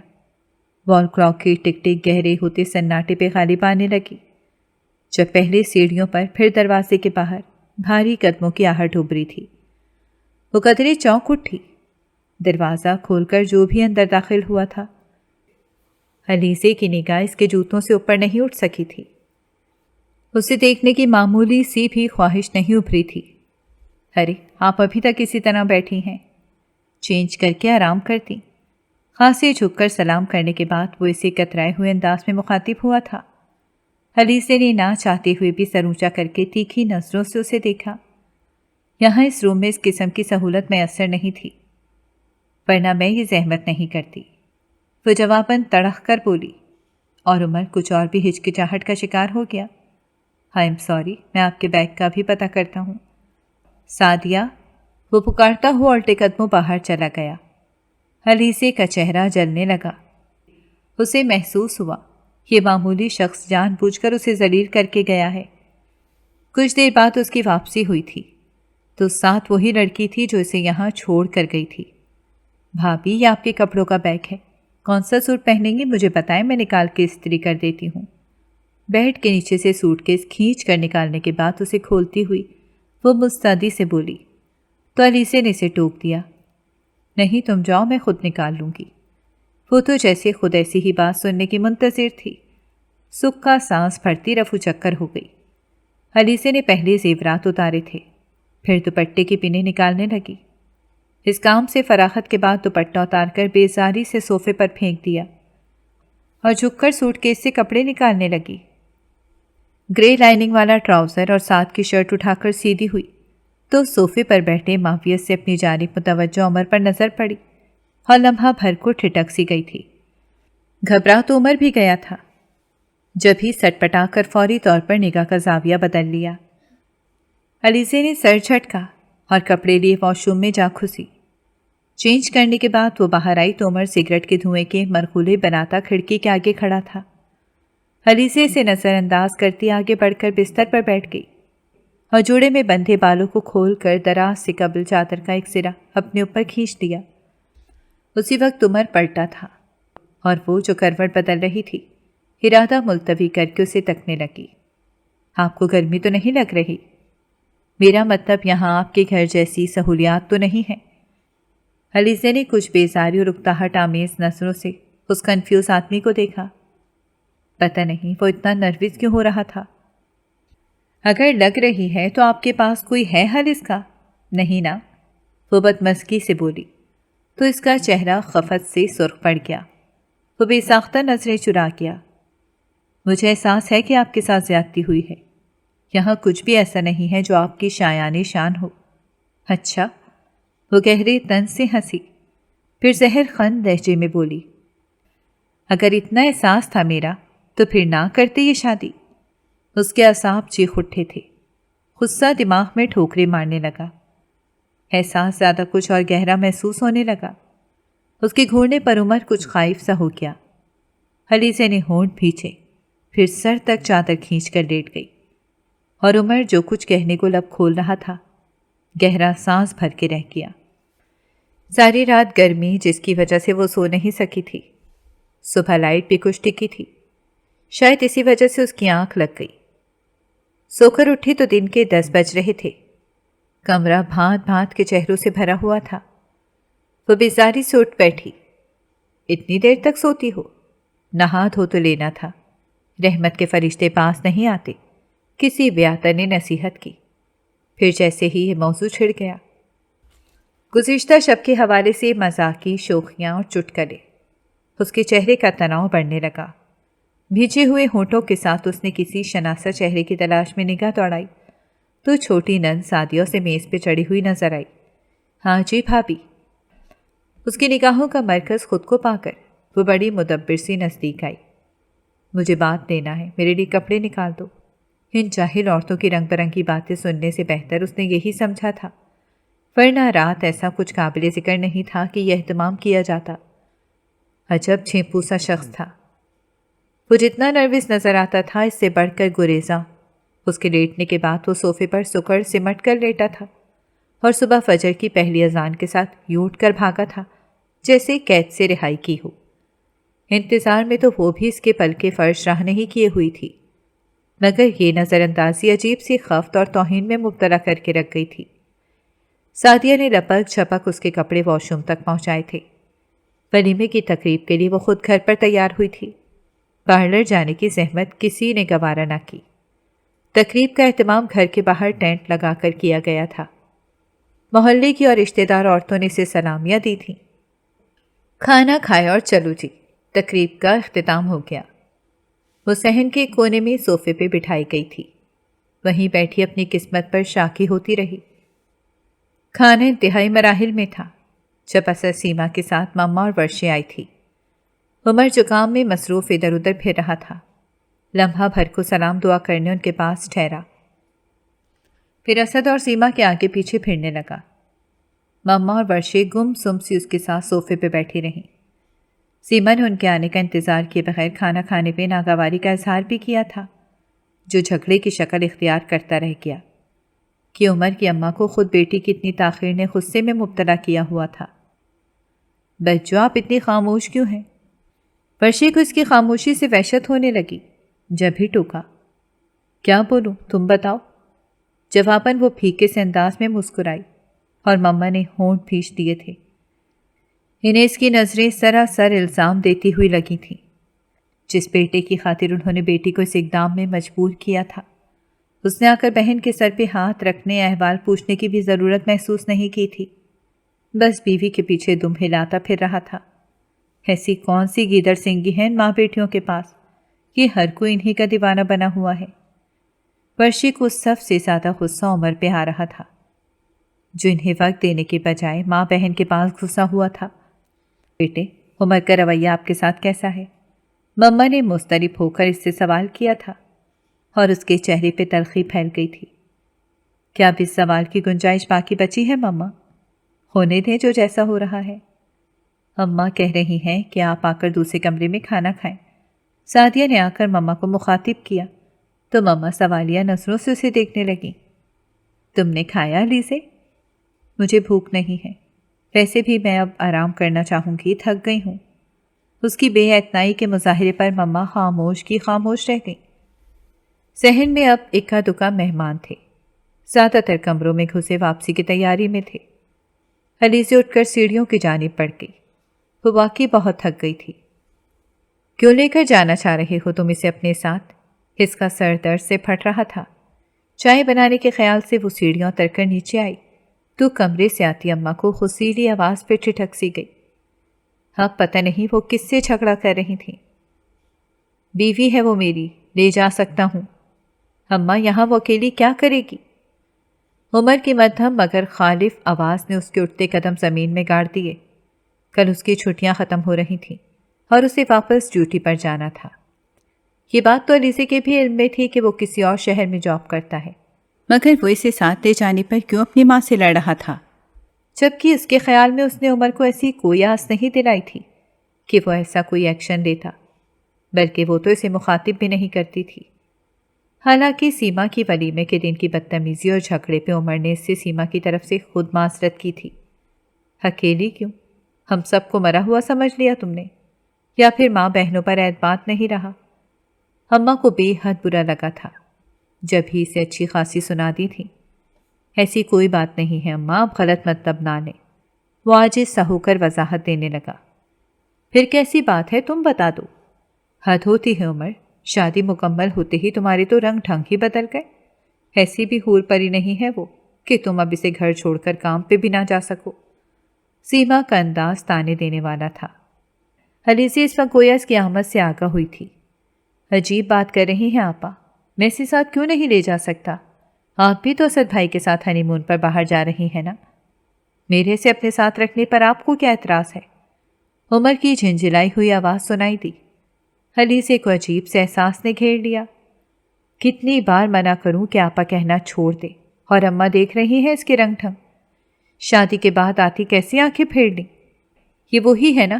وال کلاک کی ٹک ٹک گہرے ہوتے سناٹے پہ غالب آنے لگی، جب پہلے سیڑھیوں پر پھر دروازے کے باہر بھاری قدموں کی آہٹ ابھری تھی۔ وہ قدرے چونک اٹھی، دروازہ کھول کر جو بھی اندر داخل ہوا تھا، علیزے کی نگاہ اس کے جوتوں سے اوپر نہیں اٹھ سکی تھی۔ اسے دیکھنے کی معمولی سی بھی خواہش نہیں ابھری تھی۔ ارے آپ ابھی تک اسی طرح بیٹھی ہیں، چینج کر کے آرام کرتی۔ خاصے جھک کر سلام کرنے کے بعد وہ اسے کترائے ہوئے انداز میں مخاطب ہوا تھا۔ علیزے نے نہ چاہتے ہوئے بھی سر اونچا کر کے تیکھی نظروں سے اسے دیکھا۔ یہاں اس روم میں اس قسم کی سہولت میسر نہیں تھی، ورنہ میں یہ زحمت نہیں کرتی، وہ جواباً تڑخ کر بولی، اور عمر کچھ اور بھی ہچکچاہٹ کا شکار ہو گیا۔ آئی ایم سوری، میں آپ کے بیگ کا بھی پتہ کرتا ہوں۔ سعدیہ، وہ پکارتا ہوا الٹے قدموں باہر چلا گیا۔ علیزے کا چہرہ جلنے لگا، اسے محسوس ہوا یہ معمولی شخص جان بوجھ کر اسے ذلیل کر کے گیا ہے۔ کچھ دیر بعد اس کی واپسی ہوئی تھی تو ساتھ وہی لڑکی تھی جو اسے یہاں چھوڑ کر گئی تھی۔ بھابھی، یہ آپ کے کپڑوں کا بیگ ہے، کون سا سوٹ پہنیں گے مجھے بتائیں، میں نکال کے استری کر دیتی ہوں۔ بیڈ کے نیچے سے سوٹ کیس کھینچ کر نکالنے کے بعد اسے کھولتی ہوئی وہ مستعدی سے بولی تو علیزے نے اسے ٹوک دیا، نہیں تم جاؤ، میں خود نکال لوں گی۔ وہ تو جیسے خود ایسی ہی بات سننے کی منتظر تھی، سکھ کا سانس بھرتی رفو چکر ہو گئی۔ علیزے نے پہلے زیورات اتارے تھے، پھر دوپٹے کی پنیں نکالنے لگی۔ اس کام سے فراغت کے بعد دوپٹہ اتار کر بیزاری سے صوفے پر پھینک دیا اور جھک کر سوٹ کیس سے کپڑے نکالنے لگی۔ گرے لائننگ والا ٹراؤزر اور ساتھ کی شرٹ اٹھا کر سیدھی ہوئی تو صوفے پر بیٹھے معاویت سے اپنی جانب متوجہ عمر پر نظر پڑی اور لمحہ بھر کو ٹھٹک سی گئی تھی۔ گھبرا تو عمر بھی گیا تھا، جب ہی سٹ پٹا کر فوری طور پر نگاہ کا زاویہ بدل لیا۔ علیزے نے سر جھٹکا اور کپڑے لیے واش روم میں جا گھسی۔ چینج کرنے کے بعد وہ باہر آئی تو عمر سگریٹ کے دھوئیں کے مرغولے بناتا کھڑکی کے آگے کھڑا تھا۔ علیزے سے نظر انداز کرتی آگے بڑھ کر بستر پر بیٹھ گئی اور جوڑے میں بندھے بالوں کو کھول کر دراز سے قبل چادر کا ایک سرا اپنے اوپر کھینچ دیا۔ اسی وقت عمر پلٹا تھا اور وہ جو کروٹ بدل رہی تھی ارادہ ملتوی کر کے اسے تکنے لگی۔ آپ کو گرمی تو نہیں لگ رہی؟ میرا مطلب یہاں آپ کے گھر جیسی سہولیات تو نہیں ہیں۔ علیزے نے کچھ بیزاری اور اکتاہٹ آمیز نظروں سے اس کنفیوز آدمی کو دیکھا۔ پتہ نہیں وہ اتنا نروس کیوں ہو رہا تھا۔ اگر لگ رہی ہے تو آپ کے پاس کوئی ہے حل اس کا؟ نہیں نا؟ وہ بدمزگی سے بولی تو اس کا چہرہ خفت سے سرخ پڑ گیا۔ وہ بے ساختہ نظریں چرا گیا۔ مجھے احساس ہے کہ آپ کے ساتھ زیادتی ہوئی ہے، یہاں کچھ بھی ایسا نہیں ہے جو آپ کی شایان شان ہو۔ اچھا؟ وہ گہرے طنز سے ہنسی، پھر زہر خند لہجے میں بولی، اگر اتنا احساس تھا میرا تو پھر نہ کرتے یہ شادی۔ اس کے اعصاب چیخ اٹھے تھے، غصہ دماغ میں ٹھوکرے مارنے لگا۔ احساس زیادہ کچھ اور گہرا محسوس ہونے لگا۔ اس کے گھورنے پر عمر کچھ خائف سا ہو گیا۔ علیزے نے ہونٹ بھینچے، پھر سر تک چادر کھینچ کر لیٹ گئی اور عمر جو کچھ کہنے کو لب کھول رہا تھا گہرا سانس بھر کے رہ گیا۔ ساری رات گرمی جس کی وجہ سے وہ سو نہیں سکی تھی، صبح لائٹ بھی کچھ ٹکی تھی، شاید اسی وجہ سے اس کی آنکھ لگ گئی۔ سو کر اٹھی تو دن کے 10 بج رہے تھے۔ کمرہ بھانت بھانت کے چہروں سے بھرا ہوا تھا۔ وہ بیزاری سے اٹھ بیٹھی۔ اتنی دیر تک سوتی ہو؟ نہا دھو تو لینا تھا، رحمت کے فرشتے پاس نہیں آتے، کسی بیاتر نے نصیحت کی۔ پھر جیسے ہی یہ موضوع چھڑ گیا۔ گزشتہ شب کے حوالے سے مذاقی شوخیاں اور چٹکلے۔ اس کے چہرے کا تناؤ بڑھنے لگا۔ بھیجے ہوئے ہونٹوں کے ساتھ اس نے کسی شناسا چہرے کی تلاش میں نگاہ دوڑائی تو چھوٹی نند سادیوں سے میز پہ چڑھی ہوئی نظر آئی۔ ہاں جی بھابھی۔ اس کی نگاہوں کا مرکز خود کو پا کر وہ بڑی مدبر سی نزدیک آئی۔ مجھے بات دینا ہے، میرے لیے کپڑے نکال دو۔ ان جاہل عورتوں کی رنگ برنگی باتیں سننے سے بہتر اس نے یہی سمجھا تھا، ورنہ رات ایسا کچھ قابل ذکر نہیں تھا کہ یہ اہتمام کیا جاتا۔ عجب چھیپو سا شخص تھا۔ وہ جتنا نروس نظر آتا تھا اس سے بڑھ کر گریزاں۔ اس کے لیٹنے کے بعد وہ صوفے پر سکڑ سمٹ کر لیٹا تھا اور صبح فجر کی پہلی اذان کے ساتھ یوں اٹھ کر بھاگا تھا جیسے قید سے رہائی کی ہو۔ انتظار میں تو وہ بھی اس کے پل کے فرش راہ نہیں کیے ہوئی تھی، مگر یہ نظر اندازی عجیب سی خفت اور توہین میں مبتلا کر کے رکھ گئی تھی۔ سعدیہ نے لپک چھپک اس کے کپڑے واش روم تک پہنچائے تھے۔ ولیمے کی تقریب کے لیے وہ خود گھر پر تیار ہوئی تھی۔ پارلر جانے کی زحمت کسی نے گوارا نہ کی۔ تقریب کا اہتمام گھر کے باہر ٹینٹ لگا کر کیا گیا تھا۔ محلے کی اور رشتہ دار عورتوں نے اسے سلامیاں دی تھیں۔ کھانا کھایا اور چلو جی، تقریب کا اختتام ہو گیا۔ وہ صحن کے کونے میں صوفے پہ بٹھائی گئی تھی، وہیں بیٹھی اپنی قسمت پر شاکی ہوتی رہی۔ کھانا انتہائی مراحل میں تھا جب اثر سیما کے ساتھ مما اور ورشے آئی تھی۔ عمر جو کام میں مصروف ادھر ادھر پھر رہا تھا، لمحہ بھر کو سلام دعا کرنے ان کے پاس ٹھہرا، پھر اسد اور سیما کے آگے پیچھے پھرنے لگا۔ مما اور ورشے گم سم سی اس کے ساتھ صوفے پہ بیٹھی رہیں۔ سیما نے ان کے آنے کا انتظار کیے بغیر کھانا کھانے پہ ناگواری کا اظہار بھی کیا تھا، جو جھگڑے کی شکل اختیار کرتا رہ گیا کہ عمر کی اماں کو خود بیٹی کی اتنی تاخیر نے غصے میں مبتلا کیا ہوا تھا۔ بچو آپ اتنی خاموش کیوں ہیں؟ ورشے کو اس کی خاموشی سے وحشت ہونے لگی، جب ہی ٹوکا۔ کیا بولوں، تم بتاؤ؟ جواباً وہ پھیکے سے انداز میں مسکرائی اور مما نے ہونٹ بھیج دیے تھے۔ انہیں اس کی نظریں سراسر الزام دیتی ہوئی لگی تھیں۔ جس بیٹے کی خاطر انہوں نے بیٹی کو اس اقدام میں مجبور کیا تھا، اس نے آ کر بہن کے سر پہ ہاتھ رکھنے، احوال پوچھنے کی بھی ضرورت محسوس نہیں کی تھی، بس بیوی کے پیچھے دم ہلاتا پھر رہا تھا۔ ایسی کون سی گیدڑ سنگی ہے ان ماں بیٹیوں کے پاس کہ ہر کوئی انہی کا دیوانہ بنا ہوا ہے۔ ورشی کو سب سے زیادہ غصہ عمر پہ آ رہا تھا، جو انہیں وقت دینے کے بجائے ماں بہن کے پاس گھسا ہوا تھا۔ بیٹے، عمر کا رویہ آپ کے ساتھ کیسا ہے؟ مما نے مضطرب ہو کر اس سے سوال کیا تھا اور اس کے چہرے پہ تلخی پھیل گئی تھی۔ کیا اب اس سوال کی گنجائش باقی بچی ہے مما؟ ہونے دیں جو جیسا ہو رہا ہے۔ اماں کہہ رہی ہیں کہ آپ آ کر دوسرے کمرے میں کھانا کھائیں۔ سعدیہ نے آ کر مما کو مخاطب کیا تو مما سوالیہ نظروں سے اسے دیکھنے لگیں۔ تم نے کھایا لیزے؟ مجھے بھوک نہیں ہے، ویسے بھی میں اب آرام کرنا چاہوں گی، تھک گئی ہوں۔ اس کی بے اعتنائی کے مظاہرے پر مما خاموش کی خاموش رہ گئی۔ صحن میں اب اکا دکا مہمان تھے، زیادہ تر کمروں میں گھسے واپسی کی تیاری میں تھے۔ علیزے اٹھ کر سیڑھیوں کی جانب بڑھ گئی۔ وہ واقعی بہت تھک گئی تھی۔ کیوں لے کر جانا چاہ رہے ہو تم اسے اپنے ساتھ؟ اس کا سر درد سے پھٹ رہا تھا۔ چائے بنانے کے خیال سے وہ سیڑھیاں اتر کر نیچے آئی تو کمرے سے آتی اماں کو خسیلی آواز پہ ٹھٹک سی گئی۔ اب پتہ نہیں وہ کس سے جھگڑا کر رہی تھیں۔ بیوی ہے وہ میری، لے جا سکتا ہوں۔ اماں یہاں وہ اکیلی کیا کرے گی؟ عمر کی مدھم مگر خالف آواز نے اس کے اٹھتے قدم زمین میں گاڑ دیے۔ کل اس کی چھٹیاں ختم ہو رہی تھیں اور اسے واپس ڈیوٹی پر جانا تھا۔ یہ بات تو علیزے کے بھی علم میں تھی کہ وہ کسی اور شہر میں جاب کرتا ہے، مگر وہ اسے ساتھ لے جانے پر کیوں اپنی ماں سے لڑ رہا تھا، جبکہ اس کے خیال میں اس نے عمر کو ایسی کوئی آس نہیں دلائی تھی کہ وہ ایسا کوئی ایکشن لیتا، بلکہ وہ تو اسے مخاطب بھی نہیں کرتی تھی۔ حالانکہ سیما کی ولیمے کے دن کی بدتمیزی اور جھگڑے پہ عمر نے اس سے سیما کی طرف سے خود معذرت کی تھی۔ اکیلی کیوں؟ ہم سب کو مرا ہوا سمجھ لیا تم نے، یا پھر ماں بہنوں پر اعتماد نہیں رہا؟ اماں کو بے حد برا لگا تھا جب ہی اسے اچھی خاصی سنا دی تھی۔ ایسی کوئی بات نہیں ہے اماں، اب غلط مطلب نہ لیں۔ وہ عاجز سا ہو کر وضاحت دینے لگا۔ پھر کیسی بات ہے تم بتا دو۔ حد ہوتی ہے عمر، شادی مکمل ہوتے ہی تمہارے تو رنگ ڈھنگ ہی بدل گئے۔ ایسی بھی حور پری نہیں ہے وہ کہ تم اب اسے گھر چھوڑ کر کام پہ بھی نہ جا سکو۔ سیما کا انداز تانے دینے والا تھا۔ علیزی اس وقت گویا اس کی آمد سے آگاہ ہوئی تھی۔ عجیب بات کر رہی ہیں آپا، میں اسے ساتھ کیوں نہیں لے جا سکتا؟ آپ بھی تو اسد بھائی کے ساتھ ہنی مون پر باہر جا رہی ہیں نا؟ میرے سے اپنے ساتھ رکھنے پر آپ کو کیا اعتراض ہے؟ عمر کی جھنجھلائی ہوئی آواز سنائی دی۔ علیزے کو عجیب سے احساس نے گھیر لیا۔ کتنی بار منع کروں کہ آپا کہنا چھوڑ دے، اور اماں دیکھ رہی ہیں اس کے رنگ ڈھنگ۔ شادی کے بعد آتی کیسی آنکھیں پھیر لیں؟ یہ وہی ہے نا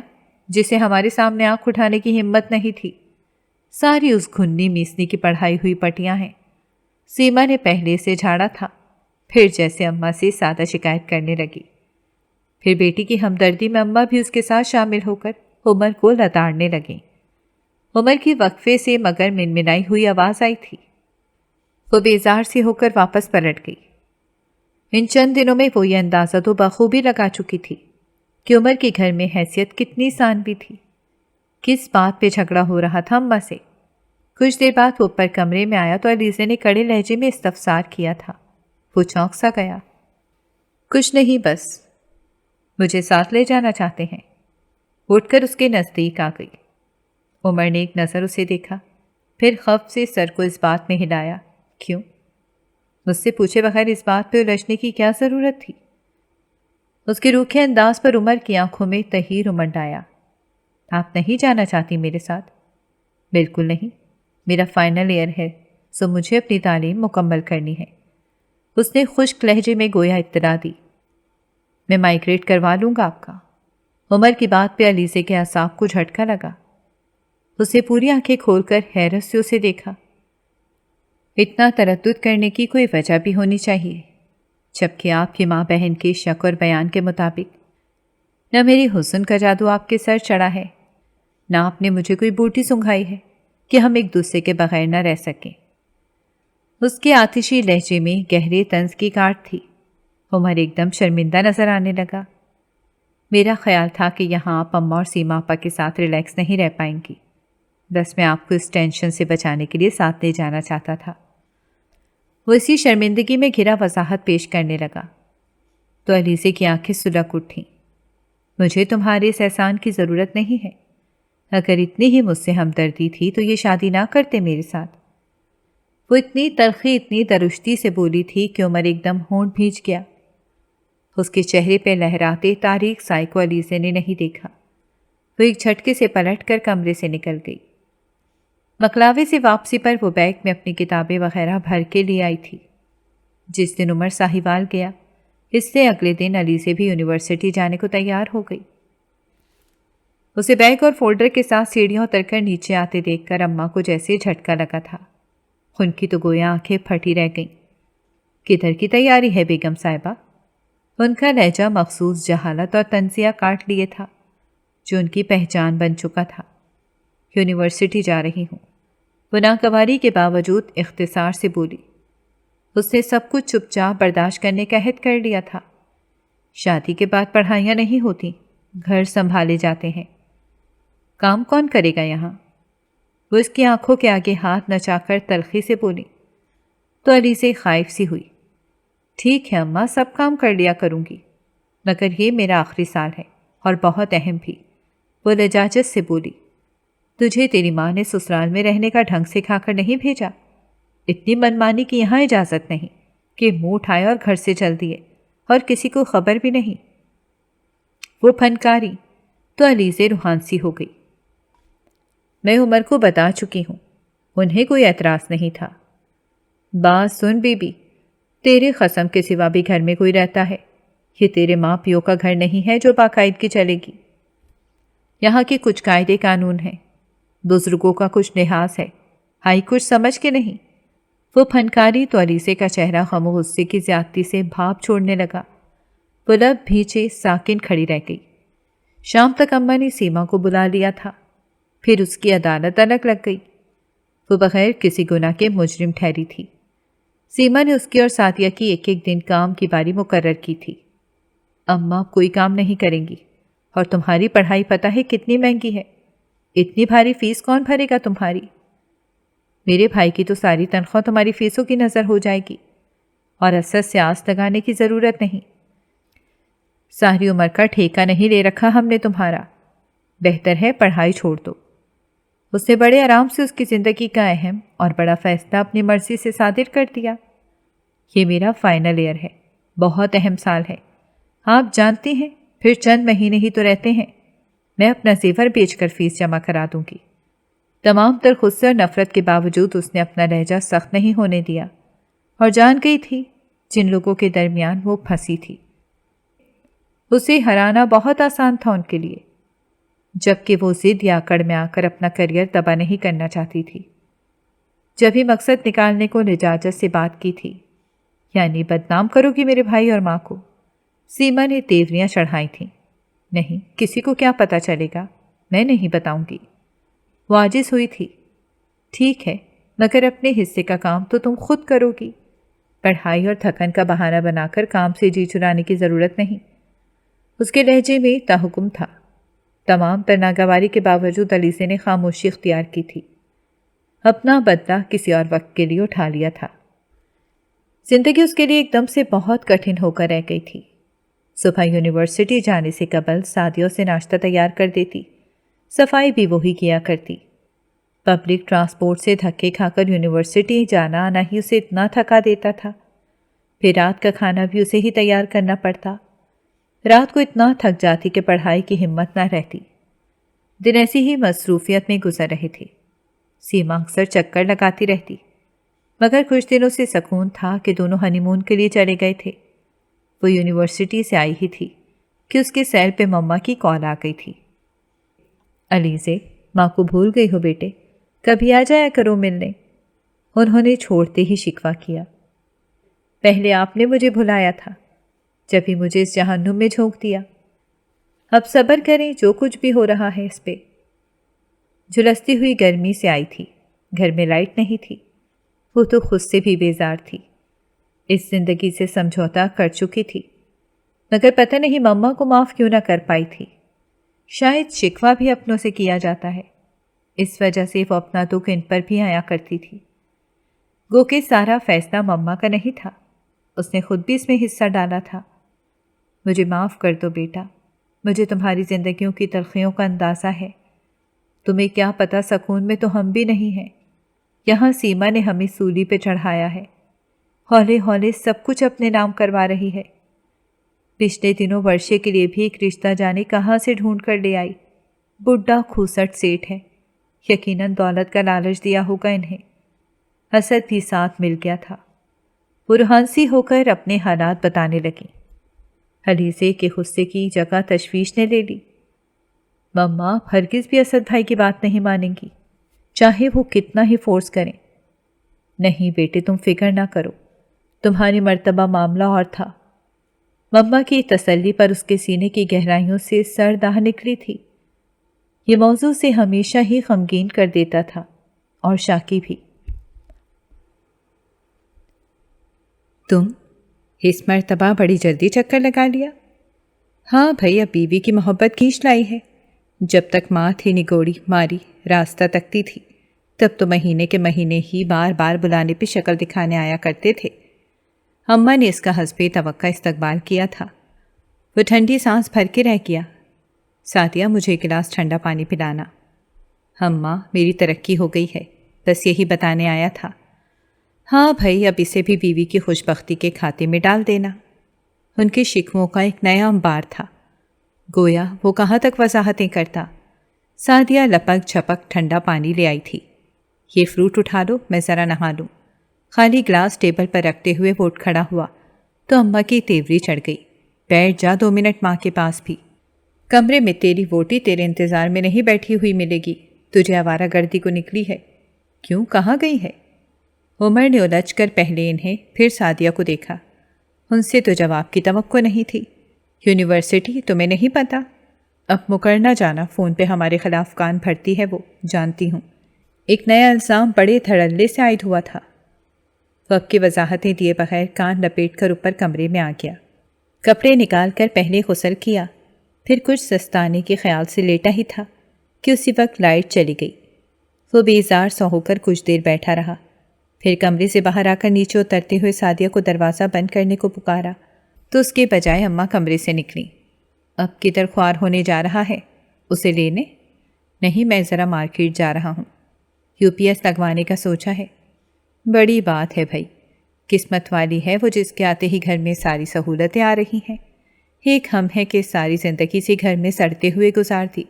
جسے ہمارے سامنے آنکھ اٹھانے کی ہمت نہیں تھی۔ ساری اس گھنی میسنی کی پڑھائی ہوئی پٹیاں ہیں۔ سیما نے پہلے سے جھاڑا تھا، پھر جیسے اماں سے سادہ شکایت کرنے لگی۔ پھر بیٹی کی ہمدردی میں اماں بھی اس کے ساتھ شامل ہو کر عمر کو لتاڑنے لگیں۔ عمر کی وقفے سے مگر منمنائی ہوئی آواز آئی تھی۔ وہ بیزار سی ہو کر واپس پلٹ گئی۔ ان چند دنوں میں وہ یہ اندازہ تو بخوبی لگا چکی تھی کہ عمر کے گھر میں حیثیت کتنی سانوی تھی۔ کس بات پہ جھگڑا ہو رہا تھا اماں سے؟ کچھ دیر بعد وہ اوپر کمرے میں آیا تو علیزے نے کڑے لہجے میں استفسار کیا تھا۔ وہ چونک سا گیا۔ کچھ نہیں، بس مجھے ساتھ لے جانا چاہتے ہیں۔ اٹھ کر اس کے نزدیک آ گئی۔ عمر نے ایک نظر اسے دیکھا، پھر خف سے سر کو اس بات میں ہلایا۔ کیوں؟ مجھ سے پوچھے بغیر اس بات پہ الجھنے کی کیا ضرورت تھی؟ اس کے روکھے انداز پر عمر کی آنکھوں میں تحیر امنڈ آیا۔ آپ نہیں جانا چاہتی میرے ساتھ؟ بالکل نہیں، میرا فائنل ایئر ہے، سو مجھے اپنی تعلیم مکمل کرنی ہے۔ اس نے خشک لہجے میں گویا اطلاع دی۔ میں مائگریٹ کروا لوں گا آپ کا۔ عمر کی بات پہ علیزے کے اعصاب کو جھٹکا لگا۔ اسے پوری آنکھیں کھول کر حیرت سے اسے دیکھا۔ اتنا تردد کرنے کی کوئی وجہ بھی ہونی چاہیے، جبکہ آپ کی ماں بہن کے شک اور بیان کے مطابق نہ میری حسن کا جادو آپ کے سر چڑھا ہے، نہ آپ نے مجھے کوئی بوٹی سنگھائی ہے کہ ہم ایک دوسرے کے بغیر نہ رہ سکیں۔ اس کے آتشی لہجے میں گہرے طنز کی کاٹ تھی۔ عمر ایک دم شرمندہ نظر آنے لگا۔ میرا خیال تھا کہ یہاں آپ اماں اور سیما آپا کے ساتھ ریلیکس نہیں رہ پائیں گی، بس میں آپ کو اس ٹینشن سے بچانے کے لیے ساتھ لے جانا چاہتا تھا۔ وہ اسی شرمندگی میں گھرا وضاحت پیش کرنے لگا تو علیزے کی آنکھیں سلگ اٹھیں۔ مجھے تمہارے اس احسان کی ضرورت نہیں ہے۔ اگر اتنی ہی مجھ سے ہمدردی تھی تو یہ شادی نہ کرتے میرے ساتھ۔ وہ اتنی تلخی اتنی درشتی سے بولی تھی کہ عمر ایک دم ہونٹ بھیج گیا۔ اس کے چہرے پہ لہراتے تاریک سائے کو علیزے نے نہیں دیکھا۔ وہ ایک جھٹکے سے پلٹ کر کمرے سے نکل گئی۔ مکلاوے سے واپسی پر وہ بیگ میں اپنی کتابیں وغیرہ بھر کے لیے آئی تھی۔ جس دن عمر ساہیوال گیا، اس سے اگلے دن علیزے بھی یونیورسٹی جانے کو تیار ہو گئی۔ اسے بیگ اور فولڈر کے ساتھ سیڑھیاں اتر کر نیچے آتے دیکھ کر اماں کو جیسے جھٹکا لگا تھا۔ ان کی تو گویا آنکھیں پھٹی رہ گئیں۔ کدھر کی تیاری ہے بیگم صاحبہ؟ ان کا لہجہ مخصوص جہالت اور تنزیہ کاٹ لیے تھا جو ان کی پہچان بن چکا تھا۔ یونیورسٹی جا رہی ہوں، وہ ناگواری کے باوجود اختصار سے بولی۔ اس نے سب کچھ چپ چاپ برداشت کرنے کا عہد کر لیا تھا۔ شادی کے بعد پڑھائیاں نہیں ہوتی، گھر سنبھالے جاتے ہیں۔ کام کون کرے گا یہاں؟ وہ اس کی آنکھوں کے آگے ہاتھ نچا کر تلخی سے بولی تو علیزے خائف سی ہوئی۔ ٹھیک ہے اماں، سب کام کر لیا کروں گی، مگر یہ میرا آخری سال ہے اور بہت اہم بھی۔ وہ لجاجت سے بولی، تجھے تیری ماں نے سسرال میں رہنے کا ڈھنگ سکھا کر نہیں بھیجا؟ اتنی منمانی کی یہاں اجازت نہیں کہ منہ اٹھائے اور گھر سے چل دیے اور کسی کو خبر بھی نہیں۔ وہ پھنکاری تو علیزے روحانسی ہو گئی۔ میں عمر کو بتا چکی ہوں، انہیں کوئی اعتراض نہیں تھا۔ بات سن بی بی، تیرے قسم کے سوا بھی گھر میں کوئی رہتا ہے؟ یہ تیرے ماں پیو کا گھر نہیں ہے جو باقاعدگی چلے گی۔ یہاں کے کچھ قاعدے قانون ہیں، بزرگوں کا کچھ لحاظ ہے، آئی کچھ سمجھ کے نہیں۔ وہ پھنکاری تو علیزے کا چہرہ غم و غصے کی زیادتی سے بھاپ چھوڑنے لگا۔ وہ لب بھیچے ساکن کھڑی رہ گئی۔ شام تک اماں نے سیما کو بلا لیا تھا، پھر اس کی عدالت الگ لگ گئی۔ وہ بغیر کسی گناہ کے مجرم ٹھہری تھی۔ سیما نے اس کی اور ساتیہ کی ایک ایک دن کام کی باری مقرر کی تھی۔ اماں کوئی کام نہیں کریں گی، اور تمہاری پڑھائی پتہ ہے کتنی مہنگی ہے، اتنی بھاری فیس کون بھرے گا تمہاری؟ میرے بھائی کی تو ساری تنخواہ تمہاری فیسوں کی نظر ہو جائے گی، اور اسد سے آس لگانے کی ضرورت نہیں۔ ساری عمر کا ٹھیکہ نہیں لے رکھا ہم نے تمہارا، بہتر ہے پڑھائی چھوڑ دو۔ اس نے بڑے آرام سے اس کی زندگی کا اہم اور بڑا فیصلہ اپنی مرضی سے صادر کر دیا۔ یہ میرا فائنل ایئر ہے، بہت اہم سال ہے، آپ جانتی ہیں، پھر چند مہینے ہی تو رہتے ہیں، میں اپنا زیور بیچ کر فیس جمع کرا دوں گی۔ تمام تر غصے اور نفرت کے باوجود اس نے اپنا لہجہ سخت نہیں ہونے دیا، اور جان گئی تھی جن لوگوں کے درمیان وہ پھنسی تھی اسے ہرانا بہت آسان تھا ان کے لیے، جبکہ وہ ضد یا اکڑ میں آ کر اپنا کریئر تباہ نہیں کرنا چاہتی تھی۔ جب ہی مقصد نکالنے کو لجاجت سے بات کی تھی، یعنی بدنام کرو گی میرے بھائی اور ماں کو، سیما نے تیوریاں چڑھائی تھیں۔ نہیں، کسی کو کیا پتہ چلے گا، میں نہیں بتاؤں گی۔ وہ عاجز ہوئی تھی۔ ٹھیک ہے، مگر اپنے حصے کا کام تو تم خود کرو گی، پڑھائی اور تھکن کا بہانہ بنا کر کام سے جی چرانے کی ضرورت نہیں۔ اس کے لہجے میں تحکم تھا۔ تمام تر ناگواری کے باوجود علیزے نے خاموشی اختیار کی تھی، اپنا بدلہ کسی اور وقت کے لیے اٹھا لیا تھا۔ زندگی اس کے لیے ایک دم سے بہت کٹھن ہو کر رہ گئی تھی۔ صبح یونیورسٹی جانے سے قبل سادیوں سے ناشتہ تیار کر دیتی، صفائی بھی وہی کیا کرتی۔ پبلک ٹرانسپورٹ سے دھکے کھا کر یونیورسٹی جانا آنا ہی اسے اتنا تھکا دیتا تھا، پھر رات کا کھانا بھی اسے ہی تیار کرنا پڑتا۔ رات کو اتنا تھک جاتی کہ پڑھائی کی ہمت نہ رہتی۔ دن ایسی ہی مصروفیت میں گزر رہے تھے۔ سیما اکثر چکر لگاتی رہتی، مگر کچھ دنوں سے سکون تھا کہ دونوں ہنی مون کے لیے چلے گئے تھے۔ وہ یونیورسٹی سے آئی ہی تھی کہ اس کے سیل پہ مما کی کال آ گئی تھی۔ علیزے، ماں کو بھول گئی ہو بیٹے، کبھی آ جایا کرو ملنے، انہوں نے چھوڑتے ہی شکوہ کیا۔ پہلے آپ نے مجھے بھلایا تھا، جب ہی مجھے اس جہنم میں جھونک دیا۔ اب صبر کریں، جو کچھ بھی ہو رہا ہے اس پہ۔ جھلستی ہوئی گرمی سے آئی تھی، گھر میں لائٹ نہیں تھی، وہ تو خود سے بھی بیزار تھی، اس زندگی سے سمجھوتا کر چکی تھی، مگر پتہ نہیں مما کو معاف کیوں نہ کر پائی تھی۔ شاید شکوہ بھی اپنوں سے کیا جاتا ہے، اس وجہ سے وہ اپنا دکھ ان پر بھی آیا کرتی تھی۔ گو کہ سارا فیصلہ مما کا نہیں تھا، اس نے خود بھی اس میں حصہ ڈالا تھا۔ مجھے معاف کر دو بیٹا، مجھے تمہاری زندگیوں کی تلخیوں کا اندازہ ہے، تمہیں کیا پتہ سکون میں تو ہم بھی نہیں ہیں، یہاں سیما نے ہمیں سولی پہ چڑھایا ہے، ہولے ہولے سب کچھ اپنے نام کروا رہی ہے۔ پچھلے دنوں ورشے کے لیے بھی ایک رشتہ جانے کہاں سے ڈھونڈ کر لے آئی، بڈھا کھوسٹ سیٹھ ہے، یقیناً دولت کا لالچ دیا ہوگا انہیں۔ اسد بھی ساتھ مل گیا تھا۔ وہ روحانسی ہو کر اپنے حالات بتانے لگی۔ علیزے کے غصے کی جگہ تشویش نے لے لی۔ مما ہرگز بھی اسد بھائی کی بات نہیں مانیں گی، چاہے وہ کتنا ہی فورس کریں۔ نہیں بیٹے، تم فکر نہ کرو، تمہاری مرتبہ معاملہ اور تھا۔ مما کی تسلی پر اس کے سینے کی گہرائیوں سے سر داہ نکلی تھی۔ یہ موضوع سے ہمیشہ ہی غمگین کر دیتا تھا، اور شاکی بھی۔ تم اس مرتبہ بڑی جلدی چکر لگا لیا؟ ہاں بھائی، اب بیوی کی محبت کھینچ لائی ہے۔ جب تک ماں تھی نگوڑی ماری راستہ تکتی تھی، تب تو مہینے کے مہینے ہی بار بار بلانے پہ شکل دکھانے آیا کرتے تھے۔ اماں نے اس کا حسب توقع استقبال کیا تھا۔ وہ ٹھنڈی سانس بھر کے رہ گیا۔ ساتیہ، مجھے ایک گلاس ٹھنڈا پانی پلانا۔ اماں، میری ترقی ہو گئی ہے، بس یہی بتانے آیا تھا۔ ہاں بھائی، اب اسے بھی بیوی کی خوش بختی کے کھاتے میں ڈال دینا۔ ان کے شکووں کا ایک نیا انبار تھا، گویا وہ کہاں تک وضاحتیں کرتا۔ سعدیہ لپک جھپک ٹھنڈا پانی لے آئی تھی۔ یہ فروٹ اٹھا لو، میں ذرا نہا لوں۔ خالی گلاس ٹیبل پر رکھتے ہوئے وہ اٹھ کھڑا ہوا تو اماں کی تیوری چڑھ گئی۔ بیٹھ جا 2 منٹ ماں کے پاس بھی، کمرے میں تیری ووٹی تیرے انتظار میں نہیں بیٹھی ہوئی ملے گی، تجھے آوارہ گردی کو نکلی ہے۔ کیوں، کہاں گئی ہے؟ عمر نے الجھ کر پہلے انہیں پھر سعدیہ کو دیکھا۔ ان سے تو جواب کی توقع نہیں تھی۔ یونیورسٹی تمہیں نہیں پتہ؟ اب مکر نہ جانا، فون پہ ہمارے خلاف کان بھرتی ہے وہ، جانتی ہوں۔ ایک نیا الزام بڑے دھڑلے سے عائد ہوا تھا۔ وہ اب کی وضاحتیں دیے بغیر کان لپیٹ کر اوپر کمرے میں آ گیا۔ کپڑے نکال کر پہلے غسل کیا، پھر کچھ سستانے کے خیال سے لیٹا ہی تھا کہ اسی وقت لائٹ چلی گئی۔ وہ بیزار سا ہو کر کچھ دیر بیٹھا رہا، پھر کمرے سے باہر آ کر نیچے اترتے ہوئے سعدیہ کو دروازہ بند کرنے کو پکارا تو اس کے بجائے اماں کمرے سے نکلی۔ اب کدھر خوار ہونے جا رہا ہے؟ اسے لینے؟ نہیں، میں ذرا مارکیٹ جا رہا ہوں، UPS لگوانے کا سوچا ہے۔ بڑی بات ہے بھائی، قسمت والی ہے وہ جس کے آتے ہی گھر میں ساری سہولتیں آ رہی ہیں۔ ایک ہم ہے کہ ساری زندگی سے گھر میں سڑتے ہوئے گزار دی۔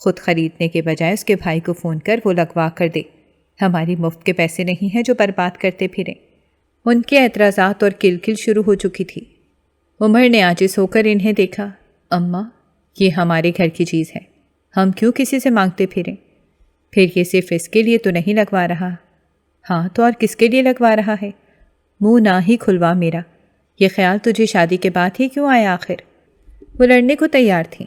خود خریدنے کے بجائے اس کے بھائی کو فون کر وہ لگوا کر دے، ہماری مفت کے پیسے نہیں ہیں جو برباد کرتے پھریں۔ ان کے اعتراضات اور کلکل شروع ہو چکی تھی۔ عمر نے عاجز ہو کر انہیں دیکھا۔ اماں، یہ ہمارے گھر کی چیز ہے، ہم کیوں کسی سے مانگتے پھریں؟ پھر یہ صرف اس کے لیے تو نہیں لگوا رہا؟ ہاں تو اور کس کے لیے لگوا رہا ہے؟ منہ نہ ہی کھلوا میرا، یہ خیال تجھے شادی کے بعد ہی کیوں آیا آخر؟ وہ لڑنے کو تیار تھی۔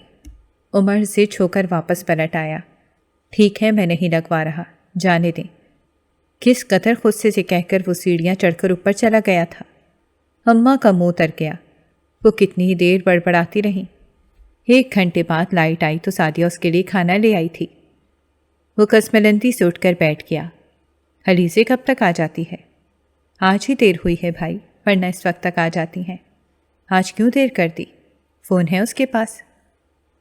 عمر ضد ہو کر واپس پلٹ آیا۔ ٹھیک ہے، میں نہیں لگوا رہا، جانے دیں۔ کس قدر غصے سے کہہ کر وہ سیڑھیاں چڑھ کر اوپر چلا گیا تھا۔ اماں کا منہ تر گیا۔ وہ کتنی دیر بڑبڑاتی رہیں۔ 1 گھنٹے بعد لائٹ آئی تو سعدیہ اس کے لیے کھانا لے آئی تھی۔ وہ کسملندی سے اٹھ کر بیٹھ گیا۔ حلیزے کب تک آ جاتی ہے؟ آج ہی دیر ہوئی ہے بھائی، ورنہ اس وقت تک آ جاتی ہیں۔ آج کیوں دیر کر دی؟ فون ہے اس کے پاس؟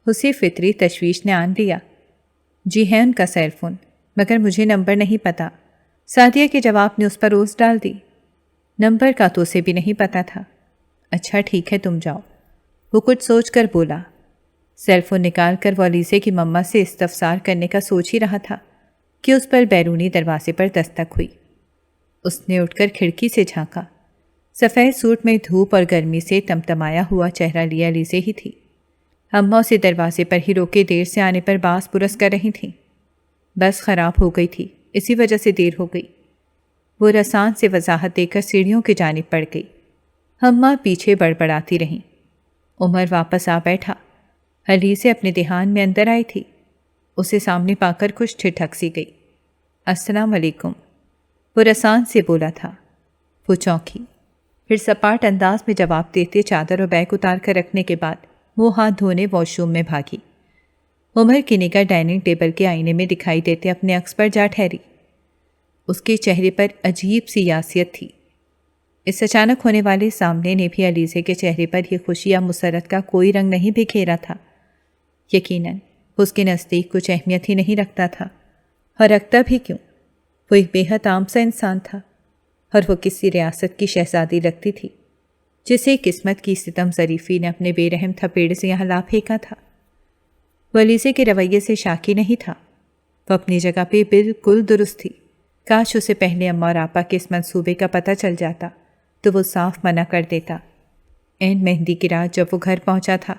اسے فطری تشویش نے آن لیا۔ جی ہے ان کا سیل فون، مگر مجھے نمبر نہیں پتہ۔ سعدیہ کے جواب نے اس پر روز ڈال دی۔ نمبر کا تو اسے بھی نہیں پتہ تھا۔ اچھا ٹھیک ہے، تم جاؤ، وہ کچھ سوچ کر بولا۔ سیل فون نکال کر وہ علیزے کی مما سے استفسار کرنے کا سوچ ہی رہا تھا کہ اس پر بیرونی دروازے پر دستک ہوئی۔ اس نے اٹھ کر کھڑکی سے جھانکا۔ سفید سوٹ میں دھوپ اور گرمی سے تمتمایا ہوا چہرہ لیا علیزے ہی تھی۔ اماں اسے دروازے پر ہی روکے دیر سے آنے پر باس پرس کر رہی تھیں۔ بس خراب ہو گئی تھی، اسی وجہ سے دیر ہو گئی۔ وہ رسان سے وضاحت دے کر سیڑھیوں کی جانب پڑ گئی۔ اماں پیچھے بڑبڑاتی رہیں۔ عمر واپس آ بیٹھا۔ علیزے اپنے دھیان میں اندر آئی تھی۔ اسے سامنے پا کر کچھ ٹھٹک سی گئی۔ السلام علیکم، وہ رسان سے بولا تھا۔ وہ چونکی، پھر سپاٹ انداز میں جواب دیتے چادر اور بیگ اتار کر رکھنے کے بعد وہ ہاتھ دھونے واش روم میں بھاگی۔ عمر کی نگاہ ڈائننگ ٹیبل کے آئینے میں دکھائی دیتے اپنے عکس پر جا ٹھہری۔ اس کے چہرے پر عجیب سی یاسیت تھی۔ اس اچانک ہونے والے سامنے نے بھی علیزے کے چہرے پر یہ خوشی یا مسرت کا کوئی رنگ نہیں بکھیرا تھا۔ یقیناً اس کے نزدیک کچھ اہمیت ہی نہیں رکھتا تھا، اور رکھتا بھی کیوں؟ وہ ایک بے حد عام سا انسان تھا، اور وہ کسی ریاست کی شہزادی لگتی تھی جسے قسمت کی ستم ظریفی نے اپنے بے رحم تھپیڑ سے یہاں لا پھینکا تھا۔ وہ علیزے کے رویے سے شاکی نہیں تھا، وہ اپنی جگہ پہ بالکل درست تھی۔ کاش اسے پہلے اماں اور آپا کے اس منصوبے کا پتہ چل جاتا تو وہ صاف منع کر دیتا۔ عین مہندی کی رات جب وہ گھر پہنچا تھا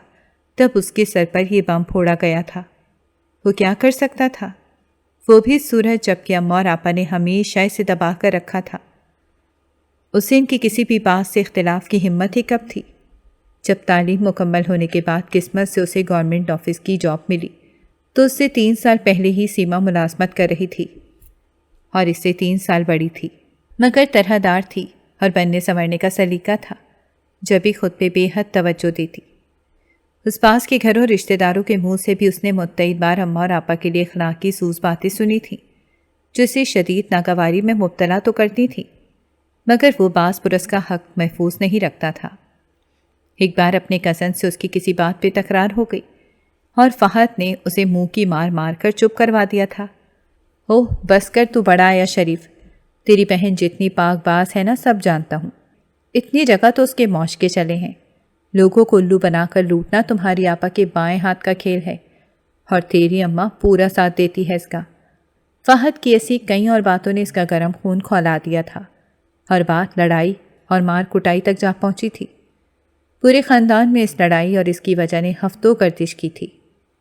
تب اس کے سر پر یہ بم پھوڑا گیا تھا۔ وہ کیا کر سکتا تھا؟ وہ بھی صورت جب کہ اماں اور آپا نے ہمیشہ اسے دبا کر رکھا تھا۔ اسے ان کی کسی بھی بات سے اختلاف کی ہمت ہی کب تھی؟ جب تعلیم مکمل ہونے کے بعد قسمت سے اسے گورنمنٹ آفس کی جاب ملی تو اس سے 3 سال پہلے ہی سیما ملازمت کر رہی تھی، اور اس سے 3 سال بڑی تھی، مگر طرح دار تھی اور بننے سنورنے کا سلیقہ تھا، جب بھی خود پہ بے حد توجہ دیتی۔ اس پاس کے گھروں رشتہ داروں کے منہ سے بھی اس نے متعدد بار اماں اور آپا کے لیے اخلاقی سوز باتیں سنی تھیں جو اسے شدید ناگواری میں مبتلا تو کرتی تھیں، مگر وہ باس پرس کا حق محفوظ نہیں رکھتا تھا۔ ایک بار اپنے کزن سے اس کی کسی بات پہ تکرار ہو گئی اور فہد نے اسے منہ کی مار مار کر چپ کروا دیا تھا۔ اوہ بس کر، تو بڑا یا شریف، تیری بہن جتنی پاک باز ہے نا سب جانتا ہوں، اتنی جگہ تو اس کے موش کے چلے ہیں، لوگوں کو الو بنا کر لوٹنا تمہاری آپا کے بائیں ہاتھ کا کھیل ہے، اور تیری اماں پورا ساتھ دیتی ہے اس کا۔ فہد کی ایسی کئی اور باتوں نے اس کا گرم خون کھولا دیا تھا، اور بات لڑائی اور مار کٹائی تک جا پہنچی تھی۔ پورے خاندان میں اس لڑائی اور اس کی وجہ نے ہفتوں گردش کی تھی،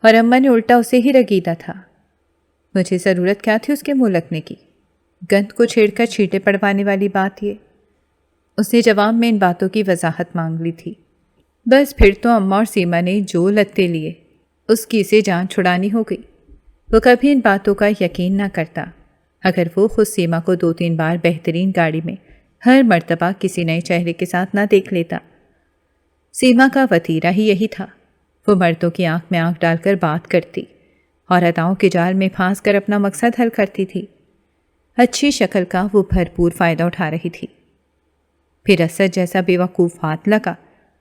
اور اماں نے الٹا اسے ہی رگیدا تھا۔ مجھے ضرورت کیا تھی اس کے منہ لگنے کی؟ گند کو چھیڑ کر چھینٹے پڑوانے والی بات یہ؟ اس نے جواب میں ان باتوں کی وضاحت مانگ لی تھی۔ بس پھر تو اماں اور سیما نے جو لتے لیے اس کی اسے جان چھڑانی ہو گئی۔ وہ کبھی ان باتوں کا یقین نہ کرتا اگر وہ خود سیما کو 2-3 بار بہترین گاڑی میں ہر مرتبہ کسی نئے چہرے کے ساتھ نہ دیکھ لیتا۔ سیما کا وتیرہ ہی یہی تھا، وہ مردوں کی آنکھ میں آنکھ ڈال کر بات کرتی اور اداؤں کے جال میں پھانس کر اپنا مقصد حل کرتی تھی۔ اچھی شکل کا وہ بھرپور فائدہ اٹھا رہی تھی۔ پھر اسد جیسا بیوقوف ہاتھ لگا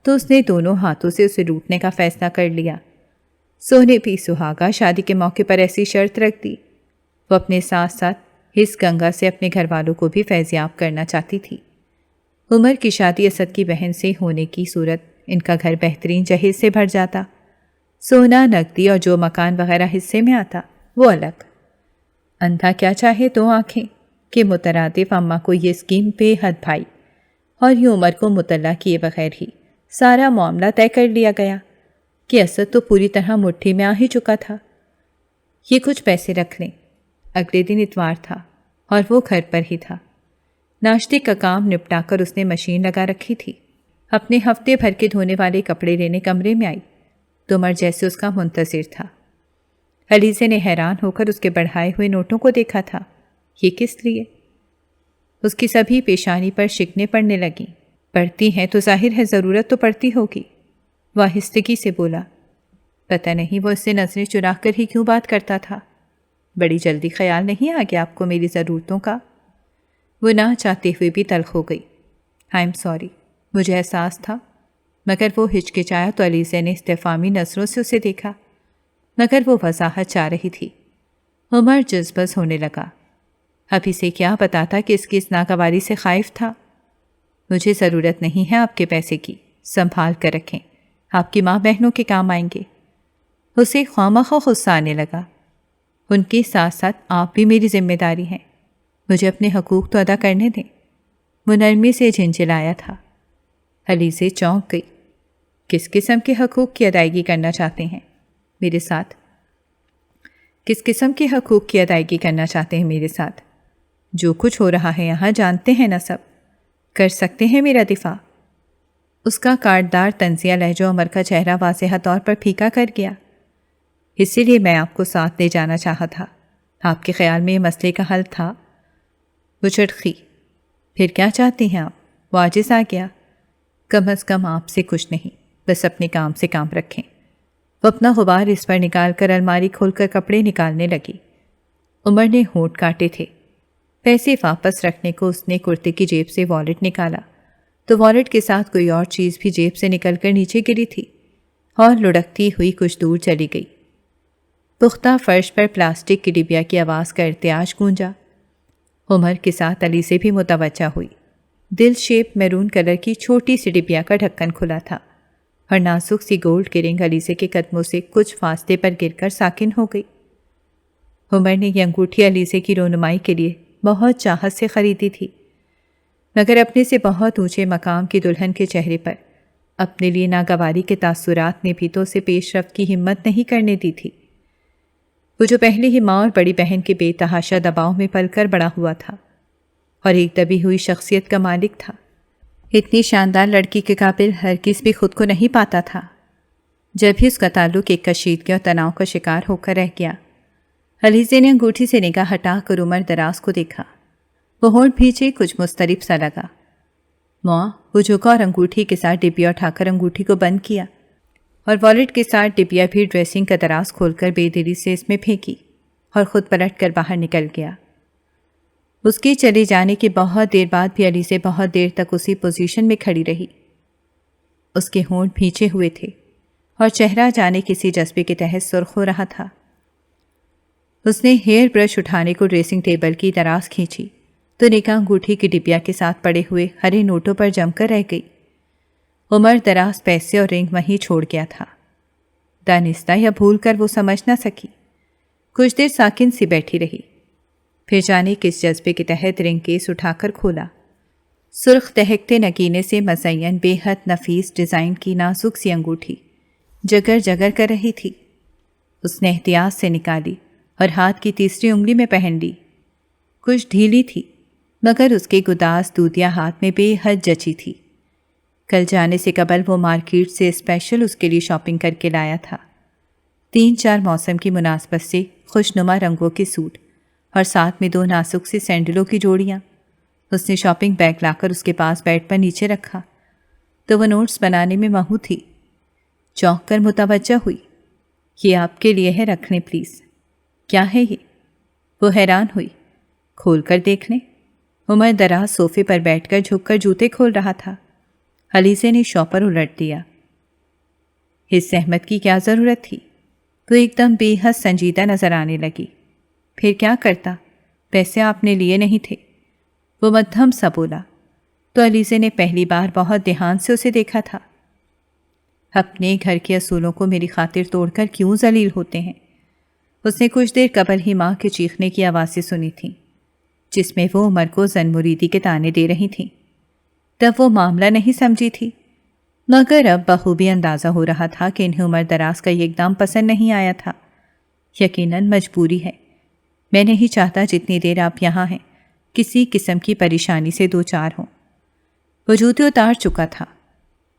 تو اس نے دونوں ہاتھوں سے اسے لوٹنے کا فیصلہ کر لیا۔ سونے پی سہاگا شادی کے موقع پر ایسی شرط رکھ دی۔ وہ اپنے ساتھ ساتھ اس گنگا سے اپنے گھر والوں کو بھی فیضیاب کرنا چاہتی تھی۔ عمر کی شادی اسد کی بہن سے ہونے کی صورت ان کا گھر بہترین جہیز سے بھر جاتا۔ سونا، نقدی اور جو مکان وغیرہ حصے میں آتا وہ الگ۔ اندھا کیا چاہے تو آنکھیں کہ مترادف اماں کو یہ اسکیم بے حد بھائی، اور یہ عمر کو مطلع کیے بغیر ہی سارا معاملہ طے کر لیا گیا کہ اسد تو پوری طرح مٹھی میں آ ہی چکا تھا۔ یہ کچھ پیسے رکھ لیں۔ اگلے دن اتوار تھا اور وہ گھر پر ہی تھا۔ ناشتے کا کام نپٹا کر اس نے مشین لگا رکھی تھی۔ اپنے ہفتے بھر کے دھونے والے کپڑے لینے کمرے میں آئی تو عمر جیسے اس کا منتظر تھا۔ علیزے نے حیران ہو کر اس کے بڑھائے ہوئے نوٹوں کو دیکھا تھا۔ یہ کس لیے؟ اس کی سبھی پیشانی پر شکنیں پڑنے لگیں۔ پڑتی ہیں تو ظاہر ہے ضرورت تو پڑتی ہوگی۔ وہ آہستگی سے بولا۔ پتہ نہیں وہ اس سے نظریں چرا کر ہی کیوں بات کرتا تھا۔ بڑی جلدی خیال نہیں آ گیا آپ کو میری ضرورتوں کا؟ وہ نہ چاہتے ہوئے بھی تلخ ہو گئی۔ آئی ایم سوری، مجھے احساس تھا۔ مگر وہ ہچکچایا تو علیزے نے استفہامی نظروں سے اسے دیکھا، مگر وہ وضاحت چاہ رہی تھی۔ عمر جذبز ہونے لگا۔ اب اسے کیا بتاتا کہ اس کی اس ناگواری سے خائف تھا۔ مجھے ضرورت نہیں ہے آپ کے پیسے کی، سنبھال کر رکھیں، آپ کی ماں بہنوں کے کام آئیں گے۔ اسے خوامخواہ غصہ آنے لگا۔ ان کے ساتھ ساتھ آپ بھی میری ذمہ داری ہیں، مجھے اپنے حقوق تو ادا کرنے دیں۔ وہ نرمی سے جھنجھلایا تھا۔ علیزے چونک گئی۔ کس قسم کے حقوق کی ادائیگی کرنا چاہتے ہیں میرے ساتھ؟ کس قسم کے حقوق کی ادائیگی کرنا چاہتے ہیں میرے ساتھ؟ جو کچھ ہو رہا ہے یہاں جانتے ہیں نا سب۔ کر سکتے ہیں میرا دفاع؟ اس کا کاٹدار طنزیہ لہجہ عمر کا چہرہ واضح طور پر پھیکا کر گیا۔ اسی لیے میں آپ کو ساتھ لے جانا چاہا تھا۔ آپ کے خیال میں یہ مسئلے کا حل تھا؟ وہ چڑخی۔ پھر کیا چاہتے ہیں آپ؟ وہ عاجز آ گیا۔ کم از کم آپ سے کچھ نہیں، بس اپنے کام سے کام رکھیں۔ وہ اپنا غبار اس پر نکال کر الماری کھول کر کپڑے نکالنے لگی۔ عمر نے ہونٹ کاٹے تھے۔ پیسے واپس رکھنے کو اس نے کرتے کی جیب سے والیٹ نکالا تو والیٹ کے ساتھ کوئی اور چیز بھی جیب سے نکل کر نیچے گری تھی اور لڑکتی ہوئی کچھ دور چلی گئی۔ پختہ فرش پر پلاسٹک کی ڈبیا کی آواز کا ارتعاش گونجا۔ عمر کے ساتھ علی سے بھی متوجہ ہوئی۔ دل شیپ میرون کلر کی چھوٹی سی ڈبیا کا ڈھکن کھلا تھا اور نازک سی گولڈ کی رنگ علیزے کے قدموں سے کچھ فاصلے پر گر کر ساکن ہو گئی۔ عمر نے یہ انگوٹھی علیزے کی رونمائی کے لیے بہت چاہت سے خریدی تھی، مگر اپنے سے بہت اونچے مقام کی دلہن کے چہرے پر اپنے لیے ناگواری کے تاثرات نے بھی تو اسے پیش رفت کی ہمت نہیں کرنے دی تھی۔ وہ جو پہلے ہی ماں اور بڑی بہن کے بے تحاشا دباؤ میں پل کر بڑا ہوا تھا اور ایک دبی ہوئی شخصیت کا مالک تھا، اتنی شاندار لڑکی کے قابل ہرگز بھی خود کو نہیں پاتا تھا۔ جب ہی اس کا تعلق ایک کشیدگی اور تناؤ کا شکار ہو کر رہ گیا۔ علیزے نے انگوٹھی سے نگاہ ہٹا کر عمر دراز کو دیکھا۔ وہ ہونٹ بھیجے کچھ مضطرب سا لگا۔ ماں، وہ جھکا اور انگوٹھی کے ساتھ ڈبیا اٹھا کر انگوٹھی کو بند کیا اور والیٹ کے ساتھ ڈبیا بھی ڈریسنگ کا دراز کھول کر بے دلی سے اس میں پھینکی اور خود پلٹ کر باہر نکل گیا۔ اس کے چلے جانے کے بہت دیر بعد بھی علیزے بہت دیر تک اسی پوزیشن میں کھڑی رہی۔ اس کے ہونٹ بھیجے ہوئے تھے اور چہرہ جانے کسی جذبے کے تحت سرخ ہو رہا تھا۔ اس نے ہیئر برش اٹھانے کو ڈریسنگ ٹیبل کی دراز کھینچی تو نگاہ انگوٹھی کی ڈبیا کے ساتھ پڑے ہوئے ہرے نوٹوں پر جم کر رہ گئی۔ عمر دراز پیسے اور رنگ وہیں چھوڑ گیا تھا۔ دانستہ یا بھول کر وہ سمجھ نہ سکی۔ کچھ دیر ساکن سی بیٹھی رہی، پھر جانے کس جذبے کے تحت رنگ کیس اٹھا کر کھولا۔ سرخ دہکتے نگینے سے مزین بے حد نفیس ڈیزائن کی نازک سی انگوٹھی جگر جگر کر رہی تھی۔ اس نے احتیاط سے نکالی اور ہاتھ کی تیسری انگلی میں پہن لی۔ کچھ ڈھیلی تھی مگر اس کے گداز دودیا ہاتھ میں بے حد جچی تھی۔ کل جانے سے قبل وہ مارکیٹ سے اسپیشل اس کے لیے شاپنگ کر کے لایا تھا۔ 3-4 موسم کی مناسبت سے خوشنما رنگوں کے سوٹ اور ساتھ میں 2 نازک سی سینڈلوں کی جوڑیاں۔ اس نے شاپنگ بیگ لا کر اس کے پاس بیڈ پر نیچے رکھا تو وہ نوٹس بنانے میں مہو تھی۔ چونک کر متوجہ ہوئی۔ یہ آپ کے لیے ہے، رکھ لیں پلیز۔ کیا ہے یہ؟ وہ حیران ہوئی۔ کھول کر دیکھ لیں۔ عمر دراز صوفے پر بیٹھ کر جھک کر جوتے کھول رہا تھا۔ علیزے نے شاپر الٹ دیا۔ اس زحمت کی کیا ضرورت تھی؟ تو ایک دم بے حد سنجیدہ نظر آنے لگی۔ پھر کیا کرتا؟ پیسے آپ نے لیے نہیں تھے، وہ مدھم سا بولا۔ تو علیزے نے پہلی بار بہت دھیان سے اسے دیکھا تھا۔ اپنے گھر کے اصولوں کو میری خاطر توڑ کر کیوں ذلیل ہوتے ہیں؟ اس نے کچھ دیر قبل ہی ماں کے چیخنے کی آوازیں سنی تھیں، جس میں وہ عمر کو زن مریدی کے طعنے دے رہی تھیں۔ تب وہ معاملہ نہیں سمجھی تھی، مگر اب بخوبی اندازہ ہو رہا تھا کہ انہیں عمر دراز کا یہ اقدام پسند نہیں آیا تھا۔ یقیناً مجبوری ہے۔ میں نہیں چاہتا جتنی دیر آپ یہاں ہیں کسی قسم کی پریشانی سے دوچار ہوں۔ وہ جوتے اتار چکا تھا،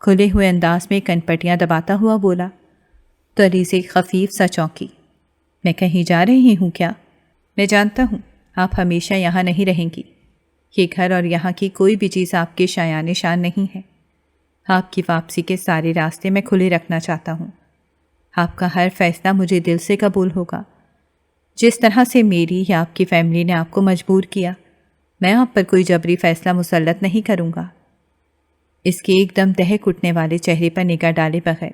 کھلے ہوئے انداز میں کن پٹیاں دباتا ہوا بولا۔ تو علیزے خفیف سا چونکی۔ میں کہیں جا رہی ہوں کیا؟ میں جانتا ہوں آپ ہمیشہ یہاں نہیں رہیں گی۔ یہ گھر اور یہاں کی کوئی بھی چیز آپ کے شایان شان نہیں ہے۔ آپ کی واپسی کے سارے راستے میں کھلے رکھنا چاہتا ہوں۔ آپ کا ہر فیصلہ مجھے دل سے قبول ہوگا۔ جس طرح سے میری یا آپ کی فیملی نے آپ کو مجبور کیا، میں آپ پر کوئی جبری فیصلہ مسلط نہیں کروں گا۔ اس کے ایک دم دہک اٹھنے والے چہرے پر نگاہ ڈالے بغیر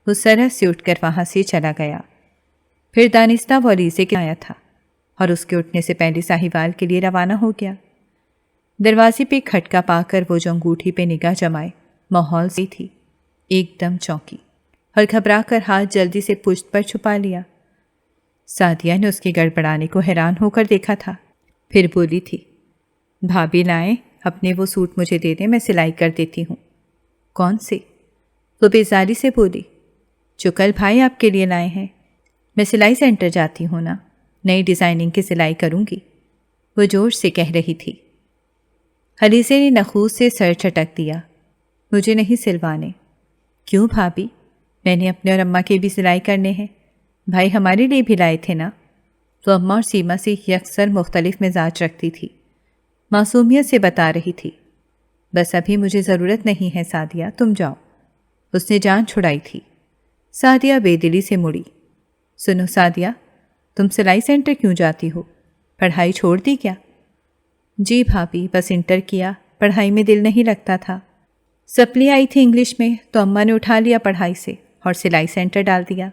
وہ سرس سے اٹھ کر وہاں سے چلا گیا۔ پھر دانستہ وہ علیزے کے آیا تھا اور اس کے اٹھنے سے پہلے ساہیوال کے لیے روانہ ہو گیا۔ دروازے پہ کھٹکا پا کر وہ جو انگوٹھی پہ نگاہ جمائے ماحول سے تھی، ایک دم چونکی اور گھبرا کر ہاتھ جلدی سے پشت پر چھپا لیا۔ سعدیہ نے اس کے گڑبڑانے کو حیران ہو کر دیکھا تھا، پھر بولی تھی، بھابھی لائیں اپنے وہ سوٹ مجھے دے دیں، میں سلائی کر دیتی ہوں۔ کون سے؟ وہ بیزاری سے بولی، جو کل بھائی آپ کے لیے لائے ہیں۔ میں سلائی سینٹر جاتی ہوں نا، نئی ڈیزائننگ کی سلائی کروں گی، وہ جوش سے کہہ رہی تھی۔ علیزے نے نخوس سے سر چٹک دیا، مجھے نہیں سلوانے۔ کیوں بھابھی؟ میں نے اپنے اور اماں کے بھی سلائی کرنے ہیں، بھائی ہمارے لیے بھی لائے تھے نا۔ تو اماں اور سیما سے یکسر مختلف مزاج رکھتی تھی، معصومیت سے بتا رہی تھی۔ بس ابھی مجھے ضرورت نہیں ہے سعدیہ، تم جاؤ۔ اس نے جان چھڑائی تھی۔ سعدیہ بے دلی سے مڑی۔ سنو سعدیہ، تم سلائی سینٹر کیوں جاتی ہو؟ پڑھائی چھوڑ دی کیا؟ جی بھابھی، بس انٹر کیا، پڑھائی میں دل نہیں لگتا تھا۔ سپلی آئی تھی انگلش میں تو اماں نے اٹھا لیا پڑھائی سے اور سلائی سینٹر ڈال دیا۔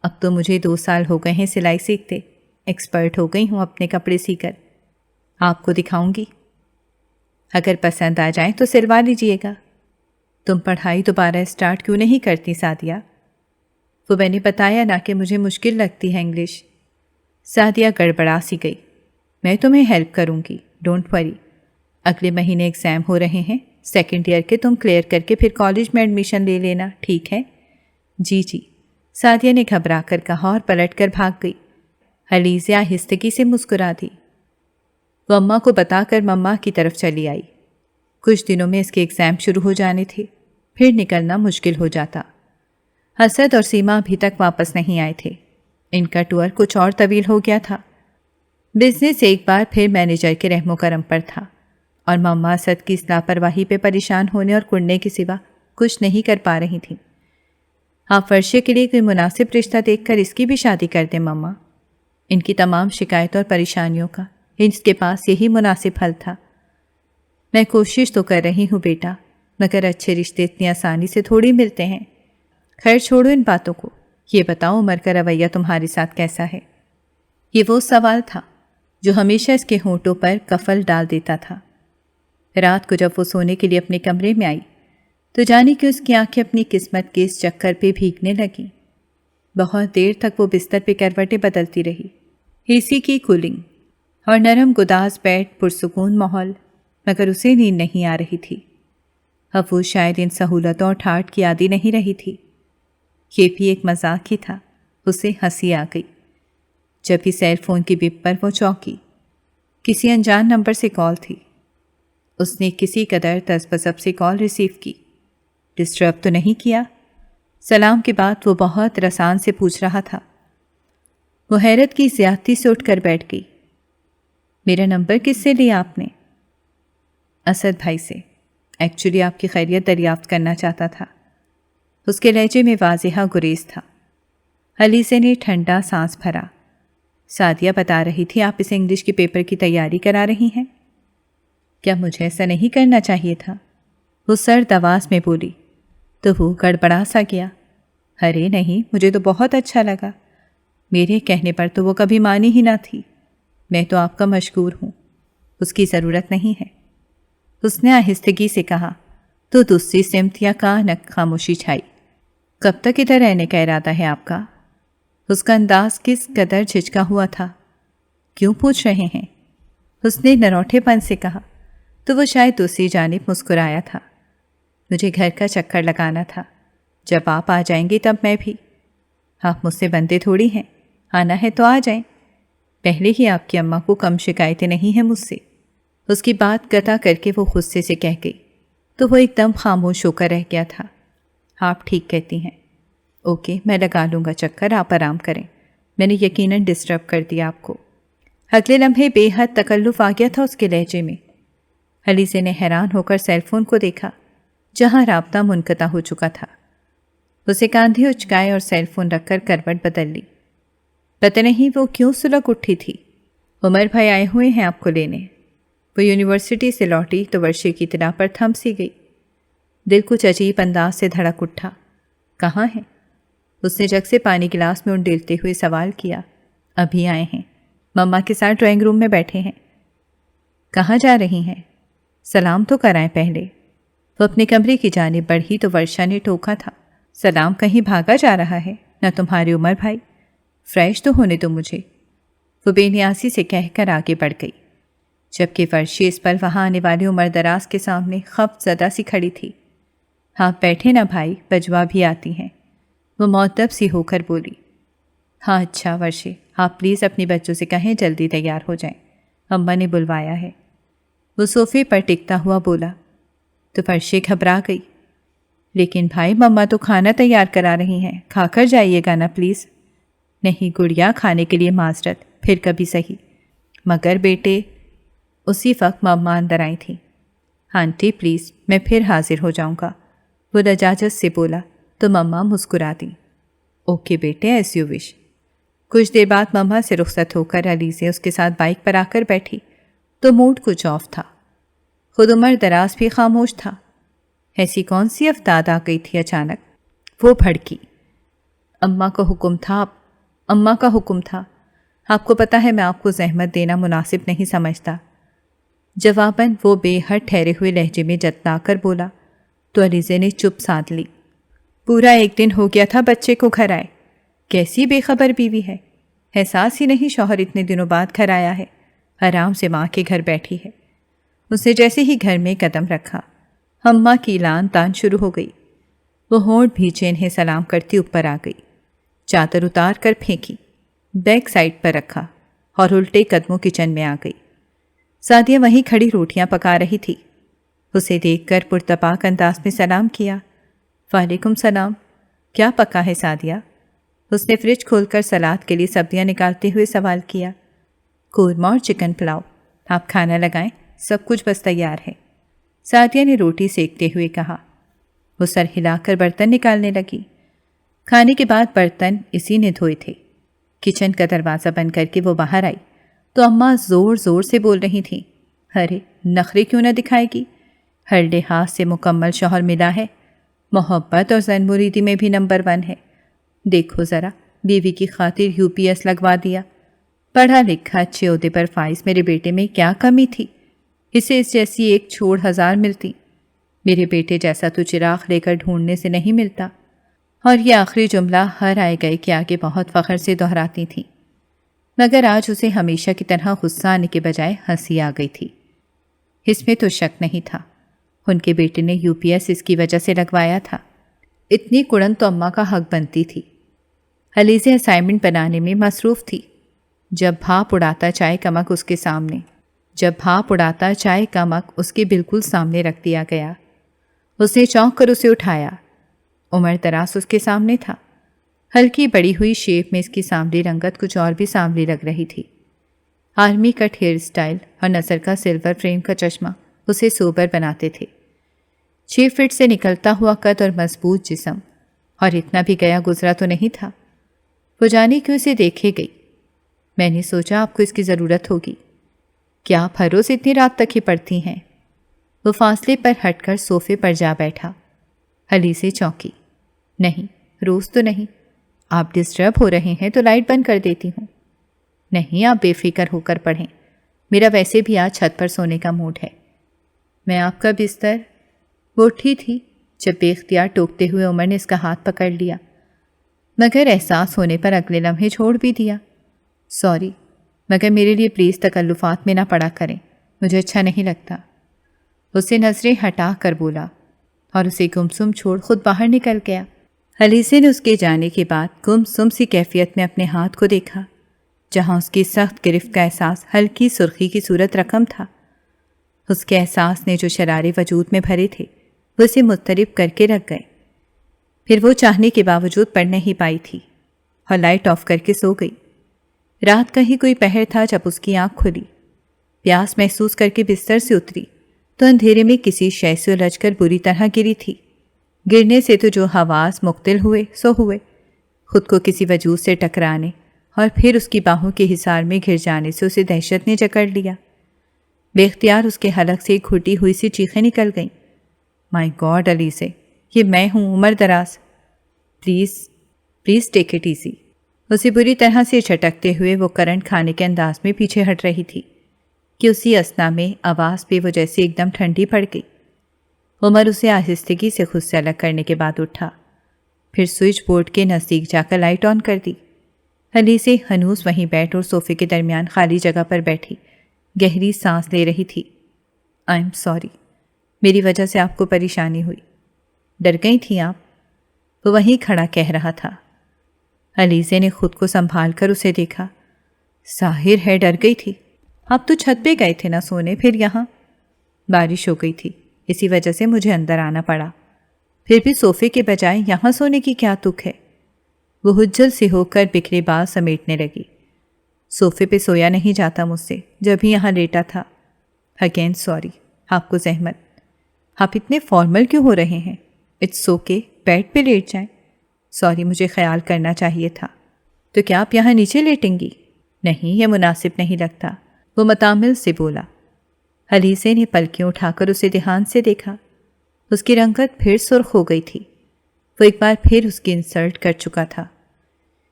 اب تو مجھے 2 سال ہو گئے ہیں سلائی سیکھتے، ایکسپرٹ ہو گئی ہوں اپنے کپڑے سی کر۔ آپ کو دکھاؤں گی، اگر پسند آ جائیں تو سلوا لیجئے گا۔ تم پڑھائی دوبارہ اسٹارٹ کیوں نہیں کرتی سعدیہ؟ وہ میں نے بتایا نا کہ مجھے مشکل لگتی ہے انگلش۔ سعدیہ گڑبڑا سی گئی۔ میں تمہیں ہیلپ کروں گی، ڈونٹ وری۔ اگلے مہینے ایگزام ہو رہے ہیں، 2nd ایئر کے، تم کلیئر کر کے پھر کالج میں ایڈمیشن لے لینا، ٹھیک ہے؟ جی جی، سعدیہ نے گھبرا کر کہا اور پلٹ کر بھاگ گئی۔ علیزہ آہستگی سے مسکرا دی۔ وہ اماں کو بتا کر مما کی طرف چلی آئی۔ کچھ دنوں میں اس کے ایگزام شروع ہو جانے تھے، پھر نکلنا مشکل ہو جاتا۔ اسد اور سیما ابھی تک واپس نہیں آئے تھے، ان کا ٹور کچھ اور طویل ہو گیا تھا۔ بزنس ایک بار پھر مینیجر کے رحم و کرم پر تھا، اور مما اسد کی اس لاپرواہی پہ پریشان ہونے اور کڑنے کے سوا کچھ نہیں کر پا رہی تھیں۔ آپ ورشے کے لیے کوئی مناسب رشتہ دیکھ کر اس کی بھی شادی کر دیں مما۔ ان کی تمام شکایتوں اور پریشانیوں کا اس کے پاس یہی مناسب حل تھا۔ میں کوشش تو کر رہی ہوں بیٹا، مگر اچھے رشتے اتنی آسانی سے تھوڑی ملتے ہیں۔ خیر چھوڑو ان باتوں کو، یہ بتاؤ عمر کا رویہ تمہارے ساتھ کیسا ہے؟ یہ وہ سوال تھا جو ہمیشہ اس کے ہونٹوں پر کفل ڈال دیتا تھا۔ رات کو جب وہ سونے کے لیے اپنے کمرے میں آئی تو جانے کہ اس کی آنکھیں اپنی قسمت کے اس چکر پہ بھیگنے لگیں۔ بہت دیر تک وہ بستر پہ کروٹیں بدلتی رہی۔ اے سی کی کولنگ اور نرم گداز بیڈ، پرسکون ماحول، مگر اسے نیند نہیں آ رہی تھی۔ اب وہ شاید ان سہولتوں اور ٹھاٹ کی عادی نہیں رہی تھی۔ یہ بھی ایک مذاق ہی تھا۔ اسے ہنسی آ گئی جب ہی سیل فون کی بپ پر وہ چونکی۔ کسی انجان نمبر سے کال تھی۔ اس نے کسی قدر تذبذب سے کال ریسیو کی۔ ڈسٹرب تو نہیں کیا؟ سلام کے بعد وہ بہت رسان سے پوچھ رہا تھا۔ وہ حیرت کی زیادتی سے اٹھ کر بیٹھ گئی۔ میرا نمبر کس سے لیا آپ نے؟ اسد بھائی سے، ایکچولی آپ کی خیریت دریافت کرنا چاہتا تھا۔ اس کے لہجے میں واضح گریز تھا۔ علیزہ نے ٹھنڈا سانس بھرا۔ سعدیہ بتا رہی تھی آپ اسے انگلش کے پیپر کی تیاری کرا رہی ہیں۔ کیا مجھے ایسا نہیں کرنا چاہیے تھا؟ وہ سرد آواز میں بولی تو وہ گڑبڑا سا گیا۔ ارے نہیں، مجھے تو بہت اچھا لگا۔ میرے کہنے پر تو وہ کبھی مانی ہی نہ تھی۔ میں تو آپ کا مشکور ہوں، اس کی ضرورت نہیں ہے۔ اس نے آہستگی سے کہا تو دوسری سمت یا کانک خاموشی چھائی۔ کب تک ادھر رہنے کا ارادہ ہے آپ کا؟ اس کا انداز کس قدر جھجکا ہوا تھا۔ کیوں پوچھ رہے ہیں؟ اس نے نروٹھے پن سے کہا تو وہ شاید دوسری جانب مسکرایا تھا۔ مجھے گھر کا چکر لگانا تھا، جب آپ آ جائیں گے تب میں بھی۔ آپ مجھ سے بندے تھوڑی ہیں، آنا ہے تو آ جائیں۔ پہلے ہی آپ کی اماں کو کم شکایتیں نہیں ہیں مجھ سے۔ اس کی بات قطع کر کے وہ غصے سے کہہ گئی تو وہ ایک دم خاموش ہو کر رہ گیا تھا۔ آپ ٹھیک کہتی ہیں۔ اوکے، میں لگا لوں گا چکر، آپ آرام کریں۔ میں نے یقیناً ڈسٹرب کر دیا آپ کو۔ اگلے لمحے بے حد تکلف آ گیا تھا اس کے لہجے میں۔ علیزے نے حیران ہو کر سیل فون کو دیکھا جہاں رابطہ منقطع ہو چکا تھا۔ اسے کاندھے اچکائے اور سیل فون رکھ کر کروٹ بدل لی۔ پتہ نہیں وہ کیوں سلگ اٹھی تھی۔ عمر بھائی آئے ہوئے ہیں آپ کو لینے۔ وہ یونیورسٹی سے لوٹی تو ورشے کی اطلاع پر تھم سی گئی۔ دل کچھ عجیب انداز سے دھڑک اٹھا۔ کہاں ہیں؟ اس نے جگ سے پانی گلاس میں انڈیلتے ہوئے سوال کیا۔ ابھی آئے ہیں، مما کے ساتھ ڈرائنگ روم میں بیٹھے ہیں۔ کہاں جا رہی ہیں؟ سلام تو کرائیں پہلے۔ وہ اپنے کمرے کی جانب بڑھی تو ورشا نے ٹوکا تھا، سلام کہیں بھاگا جا رہا ہے؟ نہ تمہاری عمر بھائی، فریش تو ہونے دو مجھے۔ وہ بے نیاسی سے کہہ کر آگے بڑھ گئی، جبکہ ورشی اس پل وہاں آنے والے عمر دراز کے سامنے خفت زدہ سی کھڑی تھی۔ آپ بیٹھے نا بھائی، بجوا بھی آتی ہیں۔ وہ مؤدب سی ہو کر بولی۔ ہاں اچھا ورشے، آپ پلیز اپنی بچوں سے کہیں جلدی تیار ہو جائیں، اماں نے بلوایا ہے۔ وہ صوفے پر ٹکتا ہوا بولا تو ورشے گھبرا گئی۔ لیکن بھائی، مما تو کھانا تیار کرا رہی ہیں، کھا کر جائیے گا نا پلیز۔ نہیں گڑیا، کھانے کے لیے معذرت، پھر کبھی صحیح۔ مگر بیٹے، اسی وقت مما اندر آئی تھیں۔ آنٹی پلیز، میں پھر حاضر ہو جاؤں گا، وہ لجاجت سے بولا تو مما مسکرا دیں۔ اوکے بیٹے، ایس یو وش۔ کچھ دیر بعد مما سے رخصت ہو کر علیزے اس کے ساتھ بائک پر آ کر بیٹھی تو موڈ کچھ آف تھا۔ خود عمر دراز بھی خاموش تھا۔ ایسی کون سی افتاد آ گئی تھی اچانک؟ وہ بھڑکی۔ اماں کا حکم تھا، اماں کا حکم تھا۔ آپ کو پتہ ہے میں آپ کو زحمت دینا مناسب نہیں سمجھتا۔ جواباً وہ بے حد ٹھہرے ہوئے لہجے میں جتلا کر بولا تو علیزے نے چپ سادھ لی۔ پورا ایک دن ہو گیا تھا بچے کو گھر آئے، کیسی بے خبر بیوی ہے، احساس ہی نہیں شوہر اتنے دنوں بعد گھر آیا ہے، آرام سے ماں کے گھر بیٹھی ہے۔ اس نے جیسے ہی گھر میں قدم رکھا، اماں کی لان تان شروع ہو گئی۔ وہ ہونٹ بھیجے انہیں سلام کرتی اوپر آ گئی، چادر اتار کر پھینکی، بیک سائڈ پر رکھا اور الٹے قدموں کچن میں آ گئی۔ سعدیہ وہیں کھڑی روٹیاں پکا رہی تھی۔ اسے دیکھ کر پرتپاک انداز میں سلام کیا۔ وعلیکم السلام۔ کیا پکا ہے سعدیہ؟ اس نے فریج کھول کر سلاد کے لیے سبزیاں نکالتے ہوئے سوال کیا۔ قورمہ اور چکن پلاؤ، آپ کھانا لگائیں، سب کچھ بس تیار ہے، سعدیہ نے روٹی سیکتے ہوئے کہا۔ وہ سر ہلا کر برتن نکالنے لگی۔ کھانے کے بعد برتن اسی نے دھوئے تھے۔ کچن کا دروازہ بند کر کے وہ باہر آئی تو اماں زور زور سے بول رہی تھیں، ارے نخرے کیوں نہ دکھائے گی، ہر لحاظ سے مکمل شوہر ملا ہے، محبت اور زن مریدی میں بھی نمبر 1 ہے۔ دیکھو ذرا، بیوی کی خاطر UPS لگوا دیا، پڑھا لکھا اچھے عہدے پر فائز میرے بیٹے میں کیا کمی تھی، اسے اس جیسی ایک چھوڑ 1000 ملتی، میرے بیٹے جیسا تو چراغ لے کر ڈھونڈنے سے نہیں ملتا۔ اور یہ آخری جملہ ہر آئے گئے کے آگے بہت فخر سے دہراتی تھی، مگر آج اسے ہمیشہ کی طرح غصہ آنے کے بجائے ہنسی آ گئی تھی۔ اس میں تو شک نہیں تھا، ان کے بیٹے نے UPS اس کی وجہ سے لگوایا تھا۔ اتنی کڑن تو اماں کا حق بنتی تھی۔ علیزے اسائنمنٹ بنانے میں مصروف تھی۔ جب بھاپ اڑاتا چائے کا مگ اس کے بالکل سامنے رکھ دیا گیا، اس نے چونک کر اسے اٹھایا۔ عمر دراز اس کے سامنے تھا۔ ہلکی بڑی ہوئی شیپ میں اس کی سانولی رنگت کچھ اور بھی سانولی لگ رہی تھی۔ آرمی کٹ ہیئر سٹائل اور نظر کا سلور فریم کا چشمہ اسے سوبر بناتے تھے۔ 6 فٹ سے نکلتا ہوا قد اور مضبوط جسم، اور اتنا بھی گیا گزرا تو نہیں تھا۔ وہ جانے کیوں اسے دیکھے گئی، میں نے سوچا آپ کو اس کی ضرورت ہوگی۔ کیا آپ ہر روز اتنی رات تک ہی پڑھتی ہیں؟ وہ فاصلے پر ہٹ کر صوفے پر جا بیٹھا۔ حلیسے چونکی۔ نہیں، روز تو نہیں۔ آپ ڈسٹرب ہو رہے ہیں تو لائٹ بند کر دیتی ہوں۔ نہیں، آپ بے فکر ہو کر پڑھیں، میرا ویسے بھی آج چھت پر سونے کا موڈ ہے۔ میں آپ کا بستر… وہ اٹھی تھی جب بے اختیار ٹوکتے ہوئے عمر نے اس کا ہاتھ پکڑ لیا، مگر احساس ہونے پر اگلے لمحے چھوڑ بھی دیا۔ سوری، مگر میرے لیے پلیز تکلفات میں نہ پڑا کریں، مجھے اچھا نہیں لگتا۔ اسے نظریں ہٹا کر بولا اور اسے گمسم چھوڑ خود باہر نکل گیا۔ حلیسے نے اس کے جانے کے بعد گمسم سی کیفیت میں اپنے ہاتھ کو دیکھا، جہاں اس کی سخت گرفت کا احساس ہلکی سرخی کی صورت رقم تھا۔ اس کے احساس نے جو شرارے وجود میں بھرے تھے وہ اسے مضطرب کر کے رکھ گئے۔ پھر وہ چاہنے کے باوجود پڑھ نہیں پائی تھی اور لائٹ آف کر کے سو گئی۔ رات کا ہی کوئی پہر تھا جب اس کی آنکھ کھلی۔ پیاس محسوس کر کے بستر سے اتری تو اندھیرے میں کسی شے سے الجھ کر بری طرح گری تھی۔ گرنے سے تو جو حواس مختل ہوئے سو ہوئے، خود کو کسی وجود سے ٹکرانے اور پھر اس کی باہوں کے حصار میں گھر جانے سے اسے دہشت نے جکڑ لیا۔ بے اختیار اس کے حلق سے ایک گھٹی ہوئی سی چیخیں نکل گئیں۔ مائی گاڈ علیسے، یہ میں ہوں، عمر دراز، پلیز ٹیک اٹ ایزی۔ اسے بری طرح سے جھٹکتے ہوئے وہ کرنٹ کھانے کے انداز میں پیچھے ہٹ رہی تھی کہ اسی اثنا میں آواز پہ وہ جیسے ایک دم ٹھنڈی پڑ گئی۔ عمر اسے آہستگی سے خود سے الگ کرنے کے بعد اٹھا، پھر سوئچ بورڈ کے نزدیک جا کر لائٹ آن کر دی۔ حلیسے ہنوز وہیں بیٹھ اور صوفے کے درمیان خالی جگہ پر بیٹھی گہری سانس لے رہی تھی۔ آئی ایم سوری، میری وجہ سے آپ کو پریشانی ہوئی۔ ڈر گئی تھیں آپ؟ وہ وہیں کھڑا کہہ رہا تھا۔ حلیسے نے خود کو سنبھال کر اسے دیکھا۔ ظاہر ہے ڈر گئی تھی، آپ تو چھت پہ گئے تھے نہ سونے، پھر یہاں؟ بارش ہو گئی تھی، اسی وجہ سے مجھے اندر آنا پڑا۔ پھر بھی صوفے کے بجائے یہاں سونے کی کیا تک ہے؟ وہ ہجل سے ہو کر بکھرے بال سمیٹنے لگی۔ صوفے پہ سویا نہیں جاتا مجھ سے، جب ہی یہاں لیٹا تھا۔ اگین سوری، آپ کو زحمت۔ آپ اتنے فارمل کیوں ہو رہے ہیں؟ اٹس اوکے، بیڈ پہ لیٹ جائیں۔ سوری، مجھے خیال کرنا چاہیے تھا۔ تو کیا آپ یہاں نیچے لیٹیں گی؟ نہیں، یہ مناسب نہیں لگتا، وہ متامل سے بولا۔ حلیسے نے پلکیں اٹھا کر اسے دھیان سے دیکھا۔ اس کی رنگت پھر سرخ ہو گئی تھی۔ وہ ایک بار پھر اس کی انسلٹ کر چکا تھا۔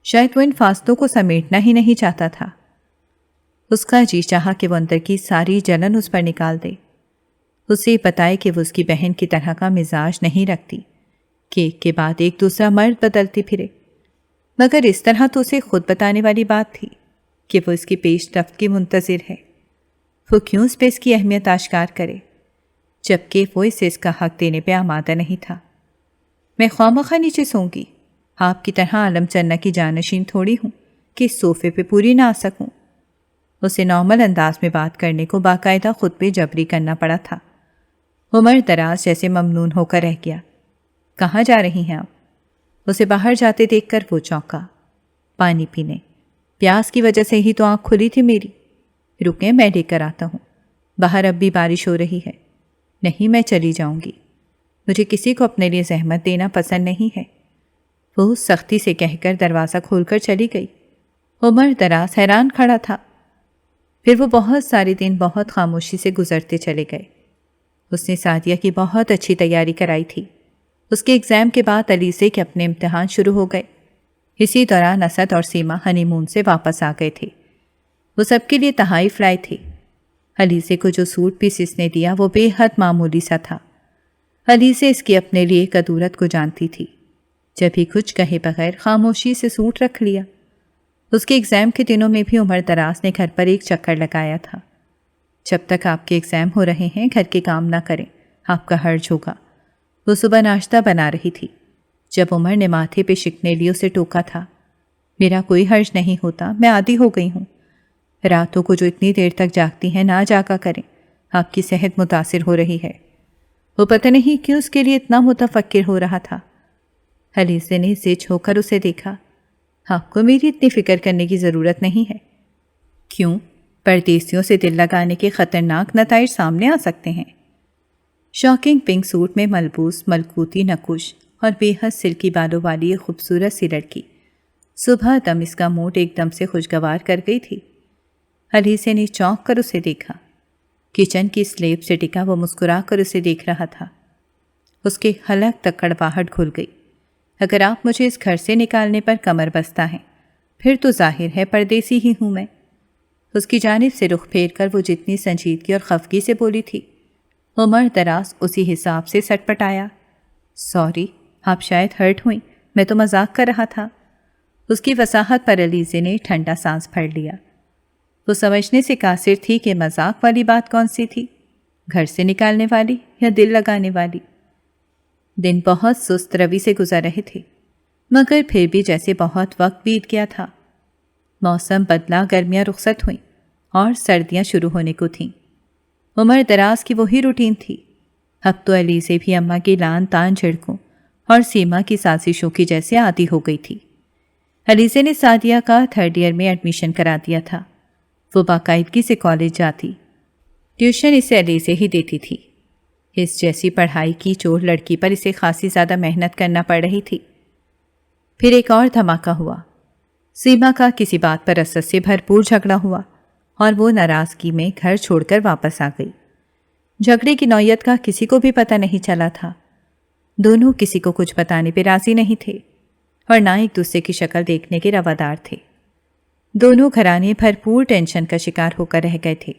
شاید وہ ان فاصلوں کو سمیٹنا ہی نہیں چاہتا تھا۔ اس کا جی چاہا کہ وہ اندر کی ساری جلن اس پر نکال دے، اسے بتائے کہ وہ اس کی بہن کی طرح کا مزاج نہیں رکھتی کہ ایک کے بعد ایک دوسرا مرد بدلتی پھرے، مگر اس طرح تو اسے خود بتانے والی بات تھی کہ وہ اس کی پیش رفت کی منتظر ہے۔ وہ کیوں اس پہ اس کی اہمیت آشکار کرے جبکہ وہ اسے اس کا حق دینے پہ آمادہ نہیں تھا؟ میں خواہ نیچے سوں گی، آپ کی طرح عالم چنہ کی جانشین تھوڑی ہوں کہ اس صوفے پہ پوری نہ آ سکوں۔ اسے نارمل انداز میں بات کرنے کو باقاعدہ خود پہ جبری کرنا پڑا تھا۔ عمر دراز جیسے ممنون ہو کر رہ گیا۔ کہاں جا رہی ہیں آپ؟ اسے باہر جاتے دیکھ کر وہ چونکا۔ پانی پینے، پیاس کی وجہ سے ہی تو آنکھ کھلی تھی میری۔ رکیں، میں لے کر آتا ہوں، باہر اب بھی بارش ہو رہی ہے۔ نہیں، میں چلی جاؤں گی، مجھے کسی کو اپنے لیے زحمت دینا پسند نہیں ہے، وہ سختی سے کہہ کر دروازہ کھول کر چلی گئی۔ عمر دراز حیران کھڑا تھا۔ پھر وہ بہت سارے دن بہت خاموشی سے گزرتے چلے گئے۔ اس نے سعدیہ کی بہت اچھی تیاری کرائی تھی۔ اس کے ایگزام کے بعد علیسے کے اپنے امتحان شروع ہو گئے۔ اسی دوران اسد اور سیما ہنی مون سے واپس آ گئے تھے۔ وہ سب کے لیے تحائف لائے تھے۔ علیسے کو جو سوٹ پیس اس نے دیا وہ بے حد معمولی سا تھا۔ علیسے اس کی اپنے لیے قدورت کو جانتی تھی، جب ہی کچھ کہے بغیر خاموشی سے سوٹ رکھ لیا۔ اس کے ایگزام کے دنوں میں بھی عمر دراز نے گھر پر ایک چکر لگایا تھا۔ جب تک آپ کے ایگزام ہو رہے ہیں گھر کے کام نہ کریں، آپ کا حرج ہوگا۔ وہ صبح ناشتہ بنا رہی تھی جب عمر نے ماتھے پہ شکنے لیے اسے ٹوکا تھا۔ میرا کوئی حرج نہیں ہوتا، میں عادی ہو گئی ہوں۔ راتوں کو جو اتنی دیر تک جاگتی ہیں نہ جاگا کریں، آپ کی صحت متاثر ہو رہی ہے۔ وہ پتہ نہیں کیوں اس کے لیے اتنا متفکر ہو رہا تھا۔ حلیسے نے اسے چھو کر اسے دیکھا۔ آپ کو میری اتنی فکر کرنے کی ضرورت نہیں ہے۔ کیوں؟ پردیسیوں سے دل لگانے کے خطرناک نتائج سامنے آ سکتے ہیں۔ شاکنگ پنک سوٹ میں ملبوس ملکوتی نقوش اور بے حد سلکی بالوں والی ایک خوبصورت سی لڑکی صبح دم اس کا موڈ ایک دم سے خوشگوار کر گئی تھی۔ علیزے نے چونک کر اسے دیکھا۔ کچن کی سلیب سے ٹکا وہ مسکرا کر اسے دیکھ رہا تھا۔ اس کے حلق تک کڑواہٹ گھل گئی۔ اگر آپ مجھے اس گھر سے نکالنے پر کمر بستہ ہیں، پھر تو ظاہر ہے پردیسی ہی ہوں میں۔ اس کی جانب سے رخ پھیر کر وہ جتنی سنجیدگی اور خفگی سے بولی تھی، عمر دراز اسی حساب سے سٹ پٹایا۔ سوری، آپ شاید ہرٹ ہوئیں، میں تو مذاق کر رہا تھا۔ اس کی وضاحت پر علیزے نے ٹھنڈا سانس بھر لیا۔ وہ سمجھنے سے قاصر تھی کہ مذاق والی بات کون سی تھی، گھر سے نکالنے والی یا دل لگانے والی۔ دن بہت سست روی سے گزر رہے تھے، مگر پھر بھی جیسے بہت وقت بیت گیا تھا۔ موسم بدلا، گرمیاں رخصت ہوئیں اور سردیاں شروع ہونے کو تھیں۔ عمر دراز کی وہی روٹین تھی۔ اب تو علیزے بھی اماں کی لان تان جھڑکوں اور سیما کی سازشوں کی جیسے عادی ہو گئی تھی۔ علیزے نے سعدیہ کا 3rd ایئر میں ایڈمیشن کرا دیا تھا۔ وہ باقاعدگی سے کالج جاتی، ٹیوشن اسے علیزے ہی دیتی تھی۔ اس جیسی پڑھائی کی چور لڑکی پر اسے خاصی زیادہ محنت کرنا پڑ رہی تھی۔ پھر ایک اور دھماکہ ہوا۔ سیما کا کسی بات پر رسد سے بھرپور جھگڑا ہوا اور وہ ناراضگی میں گھر چھوڑ کر واپس آ گئی۔ جھگڑے کی نوعیت کا کسی کو بھی پتہ نہیں چلا تھا۔ دونوں کسی کو کچھ بتانے پہ راضی نہیں تھے اور نہ ایک دوسرے کی شکل دیکھنے کے روادار تھے۔ دونوں گھرانے بھرپور ٹینشن کا شکار ہو کر رہ گئے تھے۔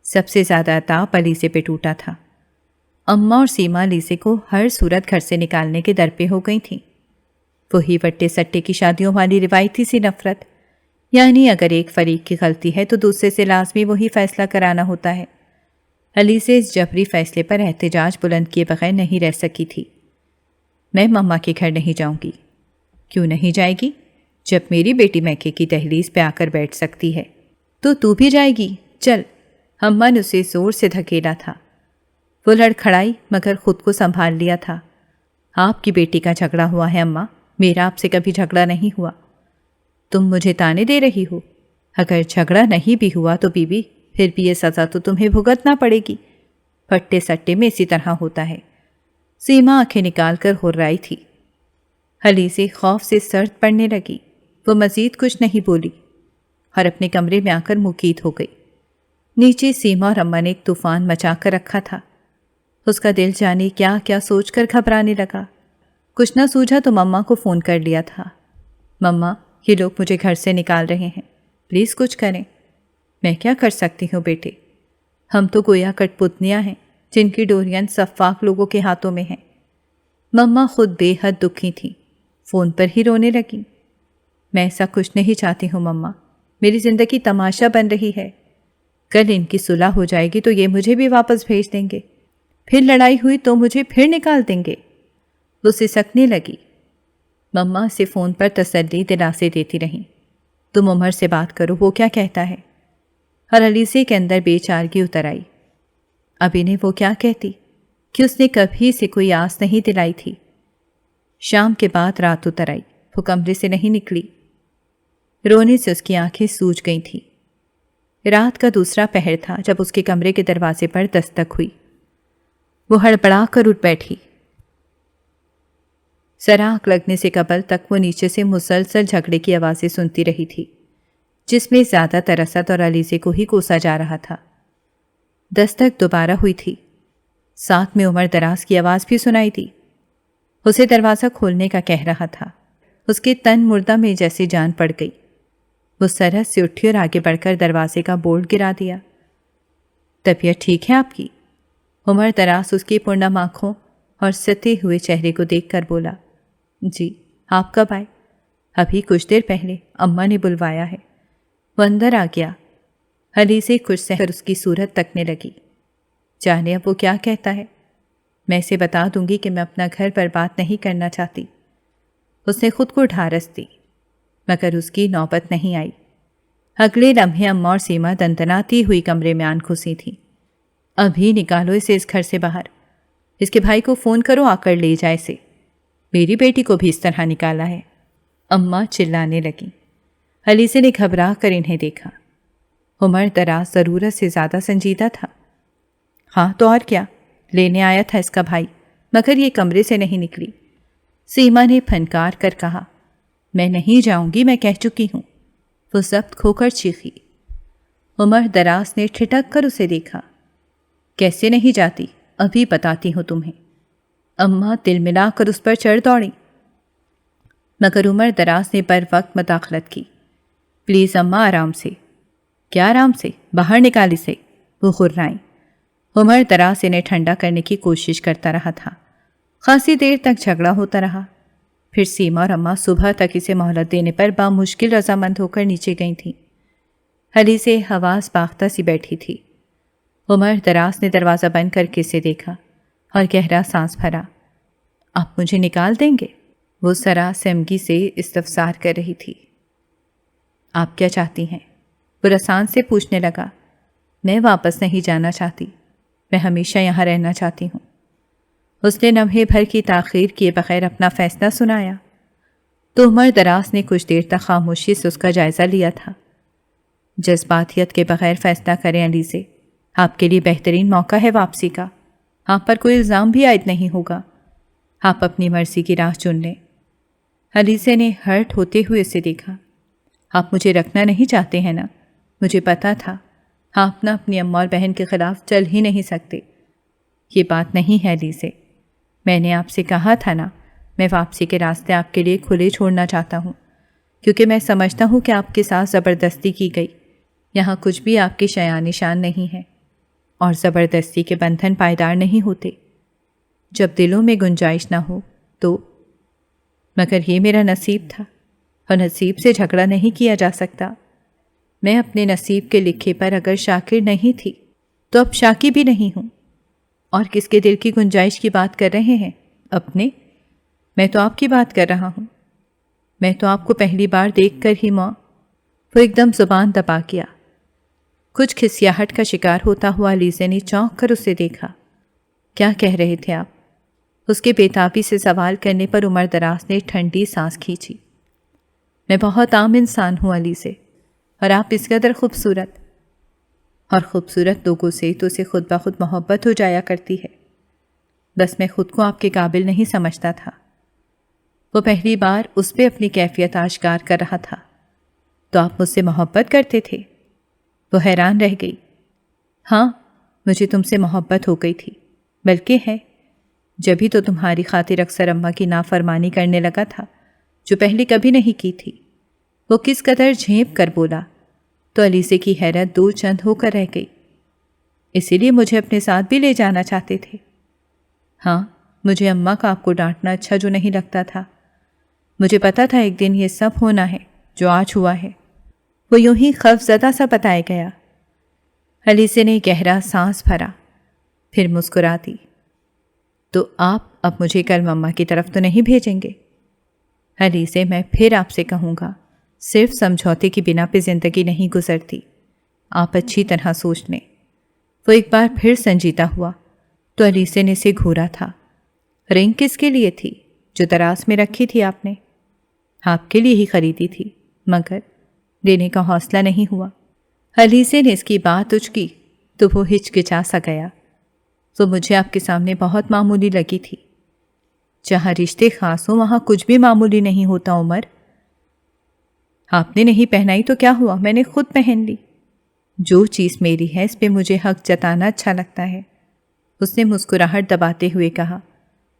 سب سے زیادہ تاپ علیزے پہ ٹوٹا تھا۔ اماں اور سیما علیزے کو ہر صورت گھر سے نکالنے کے در پہ ہو گئی تھیں۔ وہی وٹے سٹے کی شادیوں والی روایتی سی نفرت، یعنی اگر ایک فریق کی غلطی ہے تو دوسرے سے لازمی وہی فیصلہ کرانا ہوتا ہے۔ علیزے اس جبری فیصلے پر احتجاج بلند کیے بغیر نہیں رہ سکی تھی۔ میں مما کے گھر نہیں جاؤں گی۔ کیوں نہیں جائے گی؟ جب میری بیٹی میکے کی دہلیز پہ آ کر بیٹھ سکتی ہے تو بھی جائے گی؟ چل، اماں نے اسے زور سے دھکیلا تھا۔ وہ لڑکھڑائی مگر خود کو سنبھال لیا تھا۔ آپ کی بیٹی کا جھگڑا ہوا ہے اماں، میرا آپ سے کبھی جھگڑا نہیں ہوا۔ تم مجھے تانے دے رہی ہو؟ اگر جھگڑا نہیں بھی ہوا تو بیوی، پھر بھی یہ سزا تو تمہیں بھگتنا پڑے گی۔ پٹے سٹے میں اسی طرح ہوتا ہے۔ سیما آنکھیں نکال کر ہررائی تھی۔ علیزے خوف سے سرد پڑنے لگی۔ وہ مزید کچھ نہیں بولی اور اپنے کمرے میں آ کر مکید ہو گئی۔ نیچے سیما اور اماں نے ایک طوفان مچا کر رکھا تھا۔ اس کا دل جانے کیا کیا سوچ کر گھبرانے لگا۔ کچھ نہ سوجھا تو مما کو فون کر لیا تھا۔ مما، یہ لوگ مجھے گھر سے نکال رہے ہیں، پلیز کچھ کریں۔ میں کیا کر سکتی ہوں بیٹے؟ ہم تو گویا کٹ پتلیاں ہیں جن کی ڈوریاں سفاک لوگوں کے ہاتھوں میں ہیں۔ مما خود بے حد دکھی تھیں، فون پر ہی رونے لگیں۔ میں ایسا کچھ نہیں چاہتی ہوں مما، میری زندگی تماشا بن رہی ہے۔ کل ان کی صلح ہو جائے گی تو یہ مجھے بھی واپس بھیج دیں گے، پھر لڑائی ہوئی تو مجھے پھر نکال دیں گے۔ وہ سسکنے لگی۔ مما اسے فون پر تسلی دلاسے دیتی رہیں، تم عمر سے بات کرو، وہ کیا کہتا ہے؟ اور علیزے کے اندر بے چارگی اتر آئی۔ اب انہیں وہ کیا کہتی کہ اس نے کبھی سے کوئی آس نہیں دلائی تھی۔ شام کے بعد رات اتر آئی، وہ کمرے سے نہیں نکلی۔ رونے سے اس کی آنکھیں سوج گئی تھیں۔ رات کا دوسرا پہر تھا جب اس کے کمرے کے دروازے پر دستک ہوئی۔ وہ ہڑبڑا کر اٹھ بیٹھی۔ سراغ لگنے سے قبل تک وہ نیچے سے مسلسل جھگڑے کی آوازیں سنتی رہی تھی، جس میں زیادہ تر اسد اور علیزے کو ہی کوسا جا رہا تھا۔ دستک دوبارہ ہوئی تھی، ساتھ میں عمر دراز کی آواز بھی سنائی دی۔ اسے دروازہ کھولنے کا کہہ رہا تھا۔ اس کے تن مردہ میں جیسے جان پڑ گئی۔ وہ سرحد سے اٹھی اور آگے بڑھ کر دروازے کا بورڈ گرا دیا۔ طبیعت ٹھیک ہے آپ کی؟ عمر دراز اس کی پورنم آنکھوں اور ستے ہوئے چہرے کو دیکھ کر بولا، جی، آپ کب آئے؟ ابھی کچھ دیر پہلے، اماں نے بلوایا ہے۔ وہ اندر آ گیا۔ علیزے کچھ سہر اس کی صورت تکنے لگی۔ جانے اب وہ کیا کہتا ہے؟ میں اسے بتا دوں گی کہ میں اپنا گھر برباد نہیں کرنا چاہتی۔ اس نے خود کو ڈھارس دی، مگر اس کی نوبت نہیں آئی۔ اگلے لمحے اماں اور سیما دندناتی ہوئی کمرے میں آن گھسی تھیں۔ ابھی نکالو اسے اس گھر سے باہر، اس کے بھائی کو فون کرو آ کر لے جائے اسے، میری بیٹی کو بھی اس طرح نکالا ہے۔ اماں چلانے لگیں۔ علیزے نے گھبرا کر انہیں دیکھا۔ عمر دراز ضرورت سے زیادہ سنجیدہ تھا۔ ہاں تو اور کیا، لینے آیا تھا اس کا بھائی، مگر یہ کمرے سے نہیں نکلی۔ سیما نے پھنکار کر کہا، میں نہیں جاؤں گی، میں کہہ چکی ہوں، وہ سخت کھو کر چیخی۔ عمر دراز نے ٹھٹک کر اسے دیکھا۔ کیسے نہیں جاتی؟ ابھی بتاتی ہوں تمہیں۔ اماں دل ملا کر اس پر چڑھ دوڑی، مگر عمر دراز نے بر وقت مداخلت کی۔ پلیز اماں آرام سے۔ کیا آرام سے؟ باہر نکالی سے، وہ غرائیں۔ عمر دراز انہیں ٹھنڈا کرنے کی کوشش کرتا رہا تھا۔ خاصی دیر تک جھگڑا ہوتا رہا۔ پھر سیما اور اماں صبح تک اسے مہلت دینے پر بامشکل رضامند ہو کر نیچے گئی تھیں۔ حلی سے حواس باختہ سی بیٹھی تھی۔ عمر دراز نے دروازہ بند کر کے اسے دیکھا اور گہرا سانس بھرا۔ آپ مجھے نکال دیں گے؟ وہ سرا سمگی سے استفسار کر رہی تھی۔ آپ کیا چاہتی ہیں؟ وہ رسان سے پوچھنے لگا۔ میں واپس نہیں جانا چاہتی، میں ہمیشہ یہاں رہنا چاہتی ہوں۔ اس نے لمحے بھر کی تاخیر کیے بغیر اپنا فیصلہ سنایا تو عمر دراز نے کچھ دیر تک خاموشی سے اس کا جائزہ لیا تھا۔ جذباتیت کے بغیر فیصلہ کریں علی سے، آپ کے لیے بہترین موقع ہے واپسی کا۔ آپ پر کوئی الزام بھی عائد نہیں ہوگا، آپ اپنی مرضی کی راہ چن لیں۔ علیزے نے ہرٹ ہوتے ہوئے اسے دیکھا۔ آپ مجھے رکھنا نہیں چاہتے ہیں نا؟ مجھے پتا تھا آپ نہ اپنی اماں اور بہن کے خلاف چل ہی نہیں سکتے۔ یہ بات نہیں ہے علیزے، میں نے آپ سے کہا تھا نا، میں واپسی کے راستے آپ کے لیے کھلے چھوڑنا چاہتا ہوں، کیونکہ میں سمجھتا ہوں کہ آپ کے ساتھ زبردستی کی گئی۔ یہاں کچھ بھی آپ کی شایان نشان نہیں ہے، اور زبردستی کے بندھن پائیدار نہیں ہوتے۔ جب دلوں میں گنجائش نہ ہو تو، مگر یہ میرا نصیب تھا، اور نصیب سے جھگڑا نہیں کیا جا سکتا۔ میں اپنے نصیب کے لکھے پر اگر شاکر نہیں تھی تو اب شاکی بھی نہیں ہوں۔ اور کس کے دل کی گنجائش کی بات کر رہے ہیں؟ اپنے؟ میں تو آپ کی بات کر رہا ہوں۔ میں تو آپ کو پہلی بار دیکھ کر ہی ماں، وہ ایک دم زبان دبا گیا۔ کچھ کھسیاہٹ کا شکار ہوتا ہوا علیزے نے چونک کر اسے دیکھا۔ کیا کہہ رہے تھے آپ؟ اس کے بےتابی سے سوال کرنے پر عمر دراز نے ٹھنڈی سانس کھینچی۔ میں بہت عام انسان ہوں علیزے، اور آپ اس قدر خوبصورت، اور خوبصورت لوگوں سے تو اسے خود بخود محبت ہو جایا کرتی ہے۔ بس میں خود کو آپ کے قابل نہیں سمجھتا تھا۔ وہ پہلی بار اس پہ اپنی کیفیت آشکار کر رہا تھا۔ تو آپ مجھ سے محبت کرتے تھے؟ وہ حیران رہ گئی۔ ہاں، مجھے تم سے محبت ہو گئی تھی، بلکہ ہے جبھی تو تمہاری خاطر اکثر اماں کی نافرمانی کرنے لگا تھا، جو پہلے کبھی نہیں کی تھی۔ وہ کس قدر جھیپ کر بولا تو علیزے کی حیرت دو چند ہو کر رہ گئی۔ اسی لیے مجھے اپنے ساتھ بھی لے جانا چاہتے تھے؟ ہاں، مجھے اماں کا آپ کو ڈانٹنا اچھا جو نہیں لگتا تھا۔ مجھے پتا تھا ایک دن یہ سب ہونا ہے جو آج ہوا ہے۔ وہ یوں ہی خوف زدہ سا بتایا گیا۔ علیزے نے گہرا سانس بھرا، پھر مسکرا دی۔ تو آپ اب مجھے کل مما کی طرف تو نہیں بھیجیں گے؟ علیزے، میں پھر آپ سے کہوں گا، صرف سمجھوتے کی بنا پہ زندگی نہیں گزرتی، آپ اچھی طرح سوچ لیں۔ وہ ایک بار پھر سنجیدہ ہوا تو علیزے نے اسے گھورا تھا۔ رنگ کس کے لیے تھی جو دراز میں رکھی تھی آپ نے؟ آپ کے لیے ہی خریدی تھی، مگر دینے کا حوصلہ نہیں ہوا۔ علیزے نے اس کی بات اچکی تو وہ ہچکچا سا گیا۔ وہ مجھے آپ کے سامنے بہت معمولی لگی تھی۔ جہاں رشتے خاص ہوں وہاں کچھ بھی معمولی نہیں ہوتا عمر۔ آپ نے نہیں پہنائی تو کیا ہوا، میں نے خود پہن لی۔ جو چیز میری ہے اس پہ مجھے حق جتانا اچھا لگتا ہے، اس نے مسکراہٹ دباتے ہوئے کہا،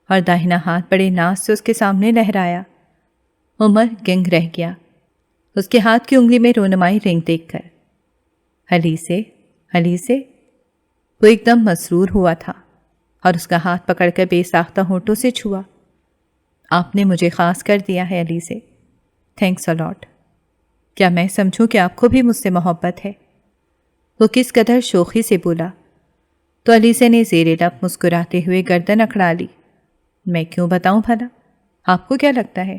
اور داہنا ہاتھ بڑے ناز سے اس کے سامنے لہرایا۔ عمر گنگ رہ گیا، اس کے ہاتھ کی انگلی میں رونمائی رنگ دیکھ کر۔ علیزے، علیزے، وہ ایک دم مسرور ہوا تھا اور اس کا ہاتھ پکڑ کر بے ساختہ ہونٹوں سے چھوا۔ آپ نے مجھے خاص کر دیا ہے علیزے، تھینکس الاٹ۔ کیا میں سمجھوں کہ آپ کو بھی مجھ سے محبت ہے؟ وہ کس قدر شوخی سے بولا تو علیزے نے زیر لب مسکراتے ہوئے گردن اکڑا لی۔ میں کیوں بتاؤں بھلا؟ آپ کو کیا لگتا ہے؟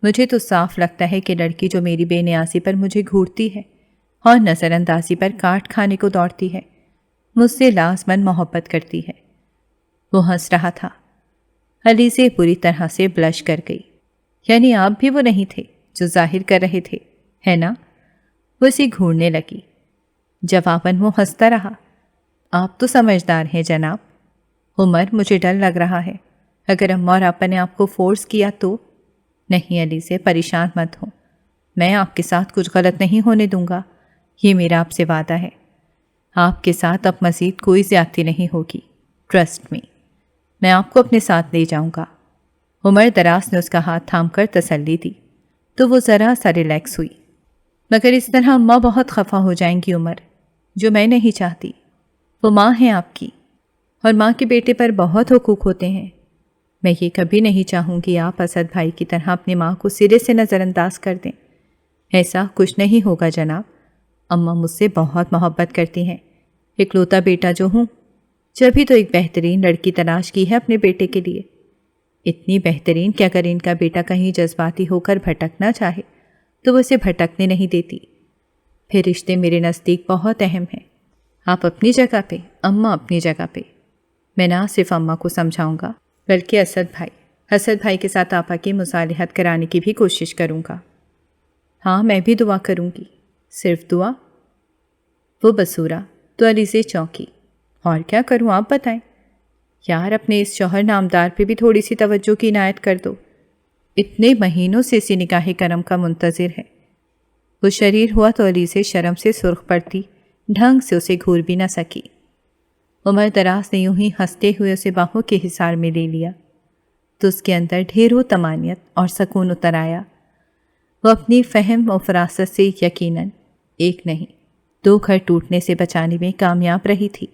مجھے تو صاف لگتا ہے کہ لڑکی جو میری بے نیازی پر مجھے گھورتی ہے اور نظر اندازی پر کاٹ کھانے کو دوڑتی ہے، مجھ سے لازماً محبت کرتی ہے۔ وہ ہنس رہا تھا۔ علیزے پوری طرح سے بلش کر گئی۔ یعنی آپ بھی وہ نہیں تھے جو ظاہر کر رہے تھے، ہے نا؟ وہ اسے گھورنے لگی۔ جواباً وہ ہنستا رہا۔ آپ تو سمجھدار ہیں جناب۔ عمر، مجھے ڈر لگ رہا ہے، اگر اماں اور آپا نے آپ کو فورس کیا تو؟ نہیں علی سے پریشان مت ہوں، میں آپ کے ساتھ کچھ غلط نہیں ہونے دوں گا، یہ میرا آپ سے وعدہ ہے۔ آپ کے ساتھ اب مزید کوئی زیادتی نہیں ہوگی، ٹرسٹ میں آپ کو اپنے ساتھ لے جاؤں گا۔ عمر دراز نے اس کا ہاتھ تھام کر تسلی دی تو وہ ذرا سا ریلیکس ہوئی۔ مگر اس طرح اماں بہت خفا ہو جائیں گی عمر، جو میں نہیں چاہتی۔ وہ ماں ہیں آپ کی، اور ماں کے بیٹے پر بہت حقوق ہوتے ہیں۔ میں یہ کبھی نہیں چاہوں گی آپ اسد بھائی کی طرح اپنی ماں کو سرے سے نظر انداز کر دیں۔ ایسا کچھ نہیں ہوگا جناب، اماں مجھ سے بہت محبت کرتی ہیں، اکلوتا بیٹا جو ہوں، جبھی تو ایک بہترین لڑکی تلاش کی ہے اپنے بیٹے کے لیے۔ اتنی بہترین کہ اگر ان کا بیٹا کہیں جذباتی ہو کر بھٹکنا چاہے تو وہ اسے بھٹکنے نہیں دیتی۔ پھر رشتے میرے نزدیک بہت اہم ہیں، آپ اپنی جگہ پہ، اماں اپنی جگہ پہ۔ میں نہ صرف اماں کو سمجھاؤں گا بلکہ اسد بھائی کے ساتھ آپا کی مصالحت کرانے کی بھی کوشش کروں گا۔ ہاں میں بھی دعا کروں گی، صرف دعا؟ وہ بصورہ تو علی سے چونکی۔ اور کیا کروں آپ بتائیں؟ یار اپنے اس شوہر نامدار پہ بھی تھوڑی سی توجہ کی عنایت کر دو، اتنے مہینوں سے اسی نکاح کرم کا منتظر ہے۔ وہ شریر ہوا تو علی سے شرم سے سرخ پڑتی، ڈھنگ سے اسے گھور بھی نہ سکی۔ عمر دراز نے یوں ہی ہنستے ہوئے اسے باہوں کے حصار میں لے لیا تو اس کے اندر ڈھیروں طمانیت اور سکون اتر آیا۔ وہ اپنی فہم و فراست سے یقیناً ایک نہیں 2 گھر ٹوٹنے سے بچانے میں کامیاب رہی تھی۔